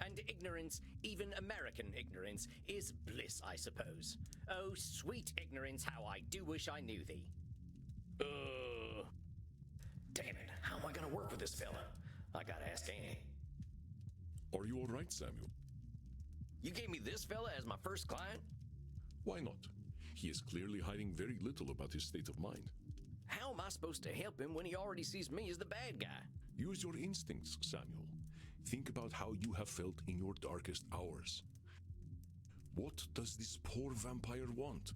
And ignorance, even American ignorance, is bliss, I suppose. Oh, sweet ignorance, how I do wish I knew thee. Damn it, how am I gonna work with this fella? I gotta ask Annie. Are you all right, Samuel? You gave me this fella as my first client? Why not? He is clearly hiding very little about his state of mind. How am I supposed to help him when he already sees me as the bad guy? Use your instincts, Samuel. Think about how you have felt in your darkest hours. What does this poor vampire want?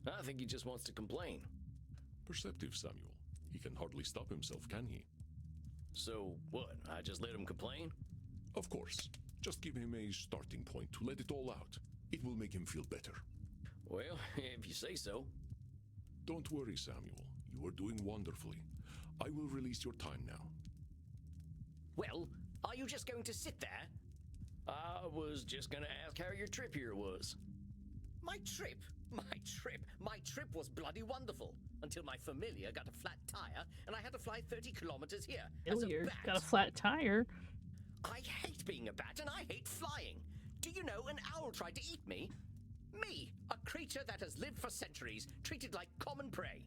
I think he just wants to complain. Perceptive, Samuel. He can hardly stop himself, can he? So, what, I just let him complain? Of course. Just give him a starting point to let it all out. It will make him feel better. Well, if you say so. Don't worry, Samuel. You are doing wonderfully. I will release your time now. Well, are you just going to sit there? I was just gonna ask how your trip here was. My trip? My trip was bloody wonderful. Until my familiar got a flat tire and I had to fly 30 kilometers here. As a Hilliard bat. got a flat tire. I hate being a bat and I hate flying. Do you know an owl tried to eat me? Me, a creature that has lived for centuries, treated like common prey.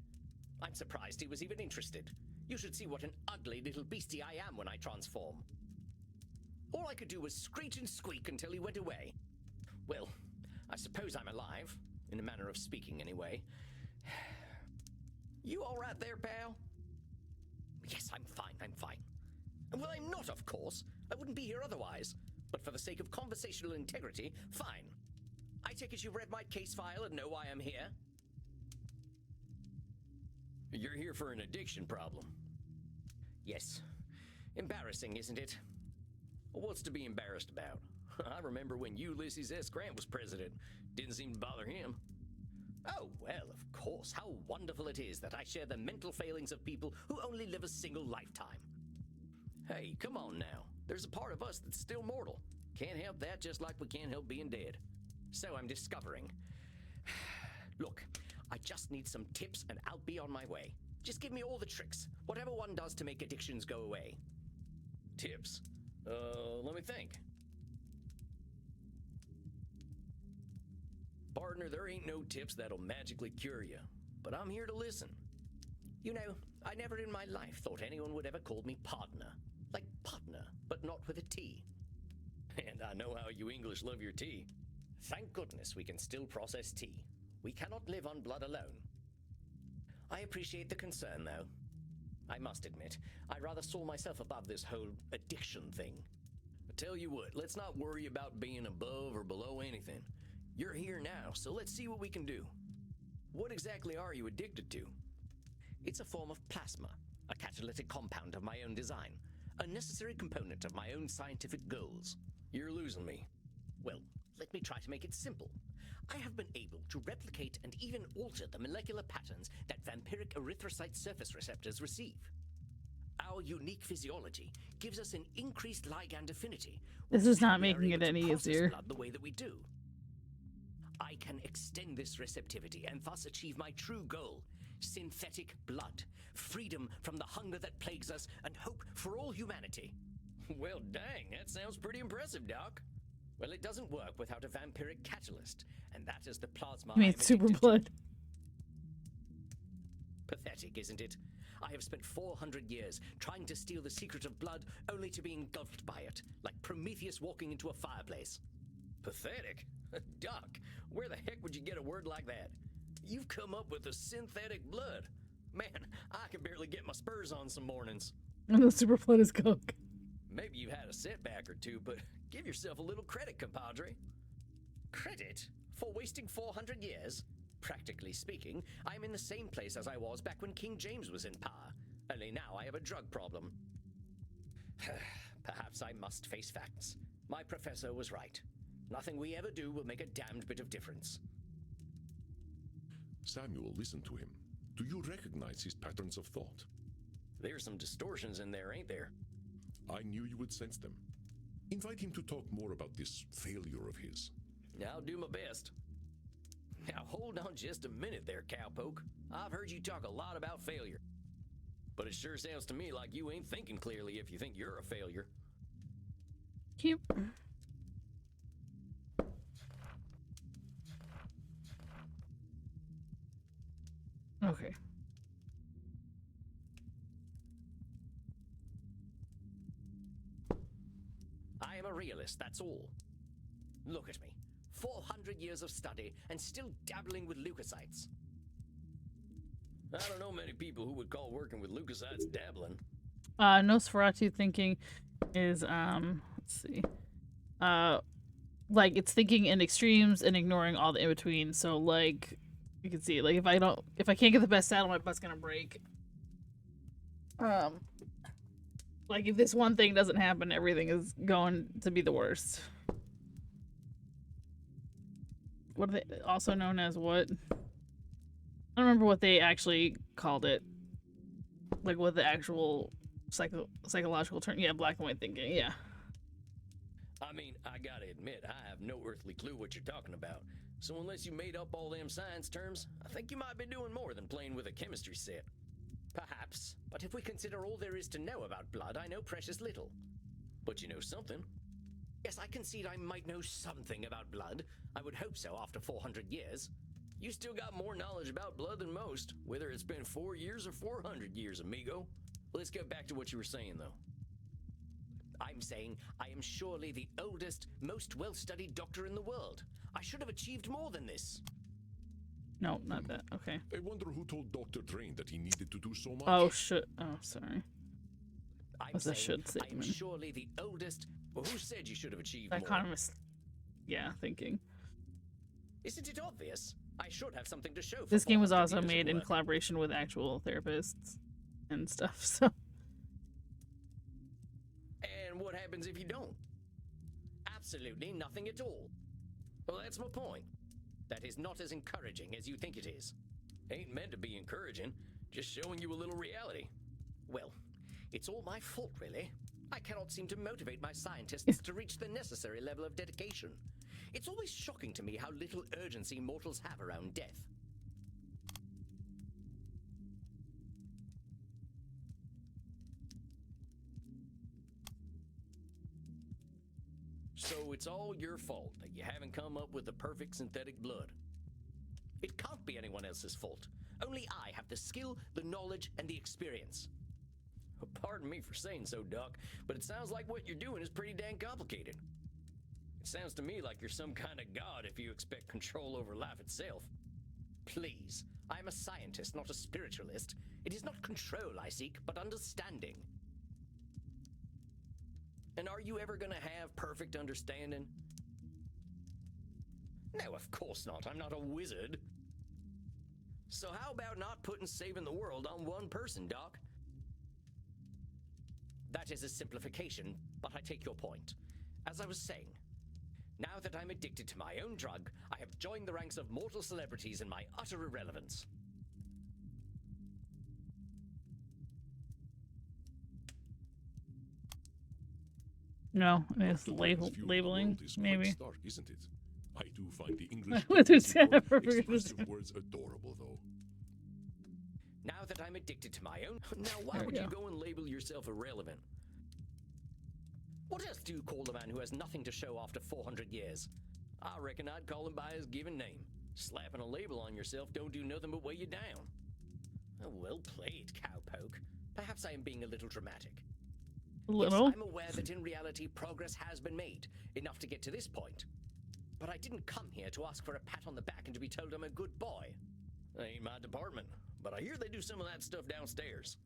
I'm surprised he was even interested. You should see what an ugly little beastie I am when I transform. All I could do was screech and squeak until he went away. Well, I suppose I'm alive, in a manner of speaking anyway. You all right there, pal? Yes, I'm fine. Well, I'm not, of course. I wouldn't be here otherwise. But for the sake of conversational integrity, fine. I take it you read my case file and know why I'm here? You're here for an addiction problem. Yes. Embarrassing, isn't it? What's to be embarrassed about? I remember when Ulysses S. Grant was president. Didn't seem to bother him. Oh, well, of course. How wonderful it is that I share the mental failings of people who only live a single lifetime. Hey, come on now. There's a part of us that's still mortal. Can't help that, just like we can't help being dead. So I'm discovering. Look, I just need some tips and I'll be on my way. Just give me all the tricks, whatever one does to make addictions go away. Tips? Let me think. Partner, there ain't no tips that'll magically cure you, but I'm here to listen. You know, I never in my life thought anyone would ever call me partner. Like partner, but not with a T. And I know how you English love your tea. Thank goodness we can still process tea. We cannot live on blood alone. I appreciate the concern, though. I must admit, I rather saw myself above this whole addiction thing. I tell you what, let's not worry about being above or below anything. You're here now, so let's see what we can do. What exactly are you addicted to? It's a form of plasma, a catalytic compound of my own design, a necessary component of my own scientific goals. You're losing me. Well, let me try to make it simple. I have been able to replicate and even alter the molecular patterns that vampiric erythrocyte surface receptors receive. Our unique physiology gives us an increased ligand affinity. This is not making it any easier. Blood the way that we do. I can extend this receptivity and thus achieve my true goal: synthetic blood, freedom from the hunger that plagues us, and hope for all humanity. Well, dang, that sounds pretty impressive, Doc. Well, it doesn't work without a vampiric catalyst, and that is the plasma You mean I'm super addicted to. blood? Pathetic, isn't it? I have spent 400 years trying to steal the secret of blood, only to be engulfed by it, like Prometheus walking into a fireplace. Pathetic? Doc, where the heck would you get a word like that? You've come up with a synthetic blood. Man, I can barely get my spurs on some mornings. And the super blood is coke. Maybe you've had a setback or two, but give yourself a little credit, compadre. Credit? For wasting 400 years? Practically speaking, I'm in the same place as I was back when King James was in power. Only now I have a drug problem. Perhaps I must face facts. My professor was right. Nothing we ever do will make a damned bit of difference. Samuel, listen to him. Do you recognize his patterns of thought? There's some distortions in there, ain't there? I knew you would sense them. Invite him to talk more about this failure of his. I'll do my best. Now hold on just a minute there, cowpoke. I've heard you talk a lot about failure. But it sure sounds to me like you ain't thinking clearly if you think you're a failure. Keep. Okay. I am a realist, that's all. Look at me. 400 years of study and still dabbling with leukocytes. I don't know many people who would call working with leukocytes dabbling. Nosferatu thinking is let's see. Like it's thinking in extremes and ignoring all the in between. So like you can see, like if I can't get the best saddle, my butt's gonna break. Like if this one thing doesn't happen, everything is going to be the worst. What are they also known as what? I don't remember what they actually called it. Like what the actual psychological term. Yeah, black and white thinking. Yeah. I mean, I gotta admit, I have no earthly clue what you're talking about. So unless you made up all them science terms, I think you might be doing more than playing with a chemistry set. Perhaps, but if we consider all there is to know about blood, I know precious little. But you know something. Yes, I concede I might know something about blood. I would hope so after 400 years. You still got more knowledge about blood than most, whether it's been 4 years or 400 years, amigo. Let's get back to what you were saying, though. I'm saying I am surely the oldest, most well-studied doctor in the world. I should have achieved more than this. No, not that. Okay. I wonder who told Dr. Drain that he needed to do so much. Oh, shit. Oh, sorry. I'm That's a saying should I am statement. surely the oldest. Well, who said you should have achieved more? Economist. Yeah, thinking. Isn't it obvious? I should have something to show for This game was 400 also years of made in work. collaboration with actual therapists and stuff, so. And what happens if you don't? Absolutely nothing at all. Well, that's my point. That is not as encouraging as you think it is. Ain't meant to be encouraging, just showing you a little reality. Well, it's all my fault, really. I cannot seem to motivate my scientists to reach the necessary level of dedication. It's always shocking to me how little urgency mortals have around death. So it's all your fault that you haven't come up with the perfect synthetic blood. It can't be anyone else's fault. Only I have the skill, the knowledge, and the experience. Pardon me for saying so, Doc, but it sounds like what you're doing is pretty dang complicated. It sounds to me like you're some kind of god if you expect control over life itself. Please, I am a scientist, not a spiritualist. It is not control I seek, but understanding. And are you ever gonna have perfect understanding? No, of course not. I'm not a wizard. So how about not putting saving the world on one person, Doc? That is a simplification, but I take your point. As I was saying, now that I'm addicted to my own drug, I have joined the ranks of mortal celebrities in my utter irrelevance. No, I mean, it's Octopus's view of the labeling, world is quite maybe. stark, isn't it? I do find the English What is dictionary that? for expressive words adorable, though. Now that I'm addicted to my own... Now, why There we would you go. go and label yourself irrelevant? What else do you call the man who has nothing to show after 400 years? I reckon I'd call him by his given name. Slapping a label on yourself don't do nothing but weigh you down. Oh, well played, cowpoke. Perhaps I am being a little dramatic. Little. Yes, I'm aware that in reality progress has been made, enough to get to this point. But I didn't come here to ask for a pat on the back and to be told I'm a good boy. That ain't my department, but I hear they do some of that stuff downstairs.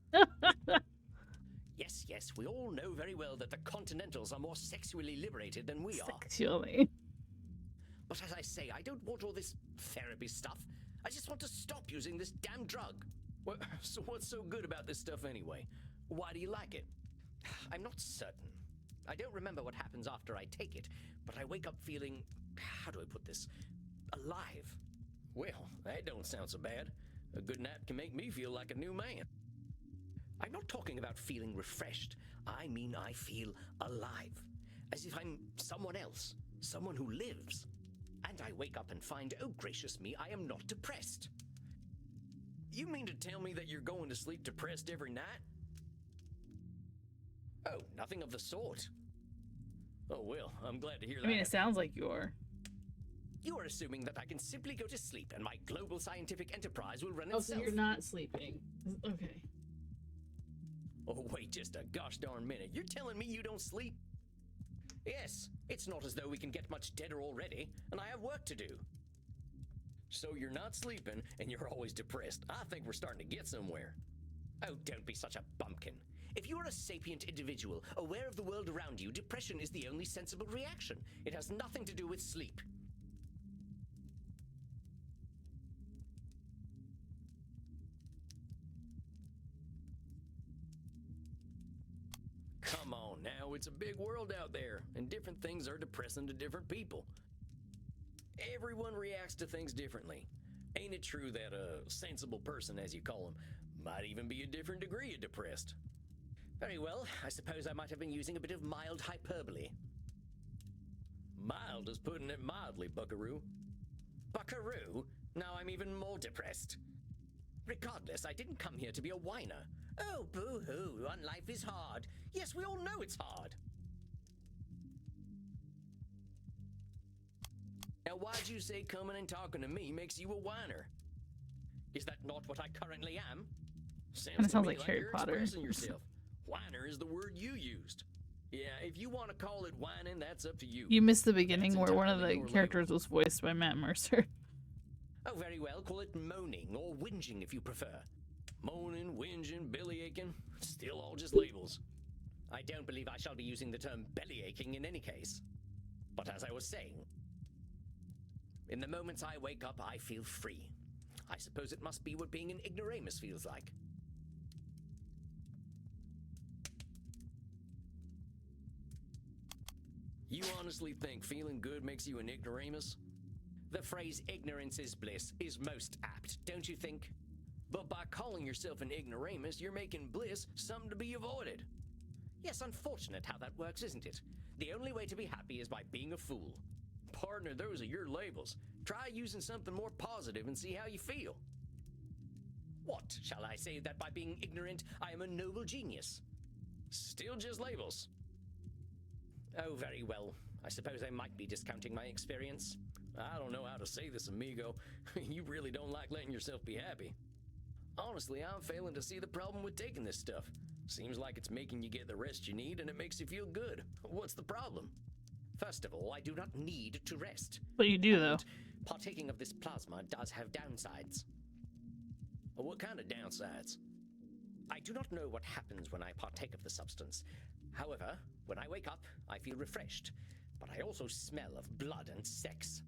Yes, we all know very well that the Continentals are more sexually liberated than we are. Sexually. But as I say, I don't want all this therapy stuff. I just want to stop using this damn drug. So what's so good about this stuff anyway? Why do you like it? I'm not certain. I don't remember what happens after I take it, but I wake up feeling, how do I put this, alive. Well, that don't sound so bad. A good nap can make me feel like a new man. I'm not talking about feeling refreshed. I mean I feel alive. As if I'm someone else, someone who lives. And I wake up and find, oh gracious me, I am not depressed. You mean to tell me that you're going to sleep depressed every night? Oh, nothing of the sort. Oh well, I'm glad to hear that. I mean, it sounds like you are. You are assuming that I can simply go to sleep and my global scientific enterprise will run Oh, itself. so you're not sleeping. Okay. Oh, wait just a gosh darn minute. You're telling me you don't sleep? Yes, it's not as though we can get much deader already, and I have work to do. So you're not sleeping, and you're always depressed. I think we're starting to get somewhere. Oh, don't be such a bumpkin. If you are a sapient individual, aware of the world around you, depression is the only sensible reaction. It has nothing to do with sleep. Come on now, it's a big world out there, and different things are depressing to different people. Everyone reacts to things differently. Ain't it true that a sensible person, as you call them, might even be a different degree of depressed? Very well, I suppose I might have been using a bit of mild hyperbole. Mild is putting it mildly, buckaroo. Buckaroo? Now I'm even more depressed. Regardless, I didn't come here to be a whiner. Oh, boo-hoo, life is hard. Yes, we all know it's hard. Now, why'd you say coming and talking to me makes you a whiner? Is that not what I currently am? Kinda To sounds me like Harry you're Potter. expressing yourself. Whiner is the word you used. Yeah, if you want to call it whining, that's up to you. You missed the beginning That's where one of the entirely your characters was voiced by Matt Mercer. Oh, very well, call it moaning or whinging if you prefer. Moaning, whinging, bellyaching, still all just labels. I don't believe I shall be using the term bellyaching in any case. But as I was saying, in the moments I wake up, I feel free. I suppose it must be what being an ignoramus feels like. You honestly think feeling good makes you an ignoramus? The phrase ignorance is bliss is most apt, don't you think? But by calling yourself an ignoramus, you're making bliss something to be avoided. Yes, unfortunate how that works, isn't it? The only way to be happy is by being a fool. Partner, those are your labels. Try using something more positive and see how you feel. What, shall I say that by being ignorant, I am a noble genius? Still just labels. Oh, very well. I suppose I might be discounting my experience. I don't know how to say this, amigo. You really don't like letting yourself be happy. Honestly, I'm failing to see the problem with taking this stuff. Seems like it's making you get the rest you need and it makes you feel good. What's the problem? First of all, I do not need to rest. But you do, though. And partaking of this plasma does have downsides. What kind of downsides? I do not know what happens when I partake of the substance. However, when I wake up, I feel refreshed, but I also smell of blood and sex.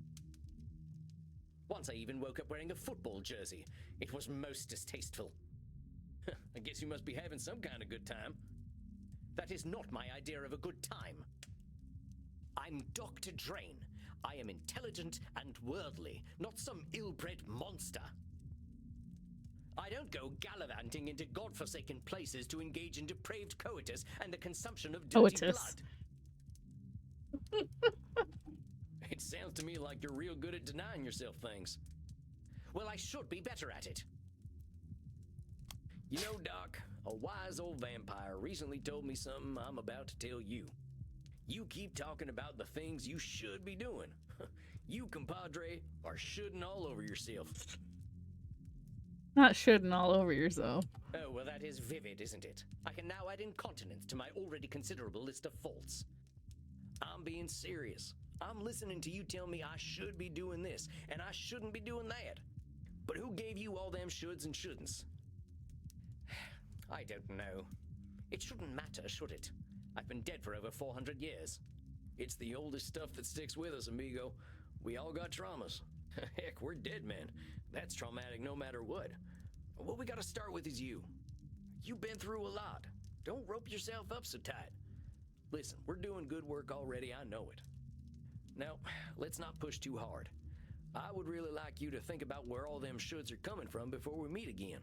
Once I even woke up wearing a football jersey. It was most distasteful. I guess you must be having some kind of good time. That is not my idea of a good time. I'm Dr. Drain. I am intelligent and worldly, not some ill-bred monster. I don't go gallivanting into godforsaken places to engage in depraved coitus and the consumption of dirty blood. It sounds to me like you're real good at denying yourself things. Well, I should be better at it. You know, Doc, a wise old vampire recently told me something I'm about to tell you. You keep talking about the things you should be doing. You, compadre, are shoulding all over yourself. Not shoulding all over yourself. Oh, well, that is vivid, isn't it? I can now add incontinence to my already considerable list of faults. I'm being serious. I'm listening to you tell me I should be doing this, and I shouldn't be doing that. But who gave you all them shoulds and shouldn'ts? I don't know. It shouldn't matter, should it? I've been dead for over 400 years. It's the oldest stuff that sticks with us, amigo. We all got traumas. Heck, we're dead, man. That's traumatic no matter what. What we gotta start with is you. You've been through a lot. Don't rope yourself up so tight. Listen, we're doing good work already, I know it. Now, let's not push too hard. I would really like you to think about where all them shoulds are coming from before we meet again.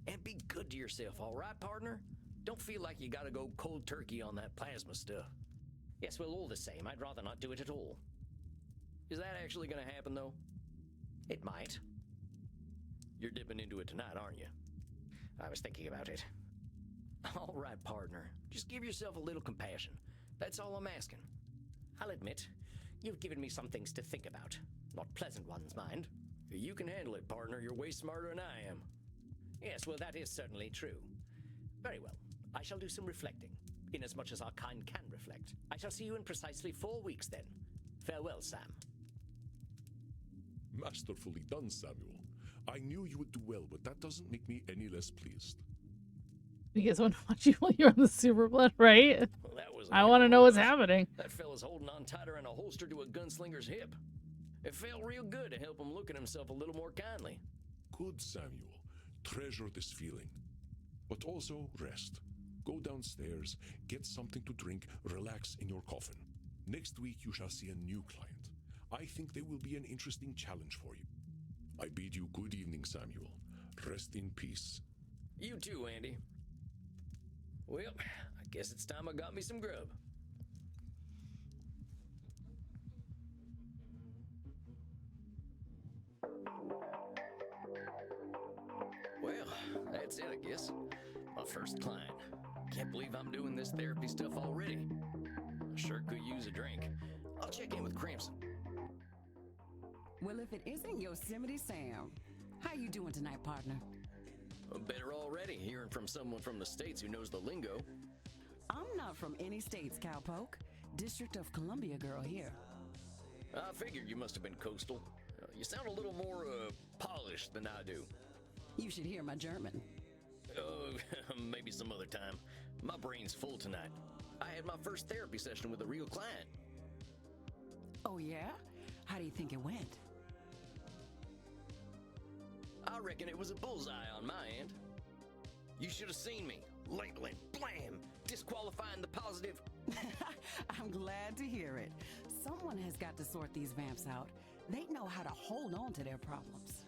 And be good to yourself, all right, partner? Don't feel like you gotta go cold turkey on that plasma stuff. Yes, well, all the same, I'd rather not do it at all. Is that actually gonna happen, though? It might. You're dipping into it tonight, aren't you? I was thinking about it. All right, partner. Just give yourself a little compassion. That's all I'm asking. I'll admit, you've given me some things to think about. Not pleasant ones, mind. You can handle it, partner. You're way smarter than I am. Yes, well, that is certainly true. Very well. I shall do some reflecting, inasmuch as our kind can reflect. I shall see you in precisely 4 weeks, then. Farewell, Sam. Masterfully done, Samuel. I knew you would do well, but that doesn't make me any less pleased. You guys want to watch you while you're on the super blood, right? Well, that was I want to know what's happening. That fella's holding on tighter in a holster to a gunslinger's hip. It felt real good to help him look at himself a little more kindly. Good, Samuel. Treasure this feeling. But also rest. Go downstairs, get something to drink, relax in your coffin. Next week you shall see a new client. I think they will be an interesting challenge for you. I bid you good evening, Samuel. Rest in peace. You too, Andy. Well, I guess it's time I got me some grub. Well, that's it, I guess. My first client. Can't believe I'm doing this therapy stuff already. I sure could use a drink. I'll check in with Crimson. Well, if it isn't Yosemite Sam, how you doing tonight, partner? Better already, hearing from someone from the States who knows the lingo. I'm not from any states, cowpoke. District of Columbia girl here. I figured you must have been coastal. You sound a little more, polished than I do. You should hear my German. Maybe some other time. My brain's full tonight. I had my first therapy session with a real client. Oh, yeah? How do you think it went? I reckon it was a bullseye on my end. You should have seen me. Labeling, blam, disqualifying the positive. I'm glad to hear it. Someone has got to sort these vamps out. They know how to hold on to their problems.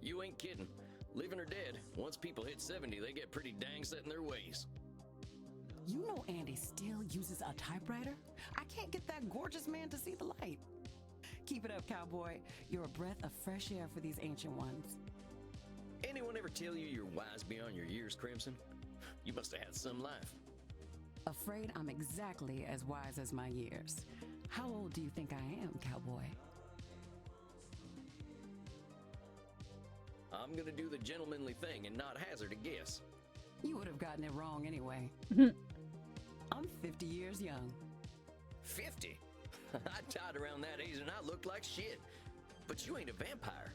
You ain't kidding. Living or dead, once people hit 70, they get pretty dang set in their ways. You know Andy still uses a typewriter? I can't get that gorgeous man to see the light. Keep it up, cowboy. You're a breath of fresh air for these ancient ones. Anyone ever tell you you're wise beyond your years, Crimson? You must have had some life. Afraid I'm exactly as wise as my years. How old do you think I am, cowboy? I'm I'm gonna do the gentlemanly thing and not hazard a guess. You would have gotten it wrong anyway. I'm 50 years young. 50? I died around that age and I looked like shit. But you ain't a vampire.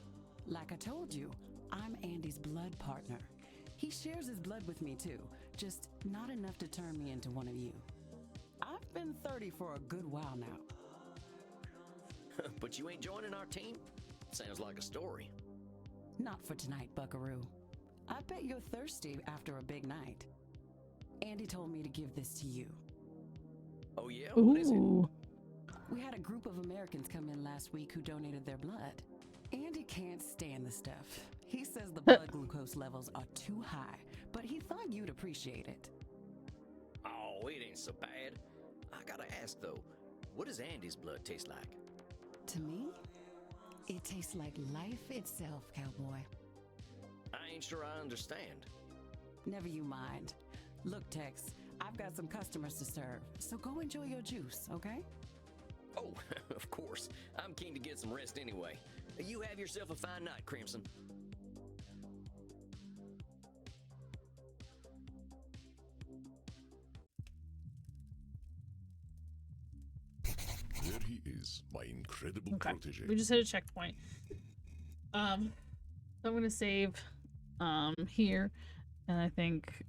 Like I told you, I'm Andy's blood partner. He shares his blood with me too, just not enough to turn me into one of you. I've been 30 for a good while now. But you ain't joining our team? Sounds like a story. Not for tonight, Buckaroo. I bet you're thirsty after a big night. Andy told me to give this to you. Oh yeah? What is it? Ooh. We had a group of Americans come in last week who donated their blood. Andy can't stand the stuff. He says the blood glucose levels are too high, but he thought you'd appreciate it. Oh, it ain't so bad. I gotta ask though, what does Andy's blood taste like? To me, it tastes like life itself, cowboy. I ain't sure I understand. Never you mind. Look, Tex, I've got some customers to serve, so go enjoy your juice, okay? Oh, of course. I'm keen to get some rest anyway. You have yourself a fine night, Crimson. There he is, my incredible Okay. protege. We just hit a checkpoint. So I'm gonna save here, and I think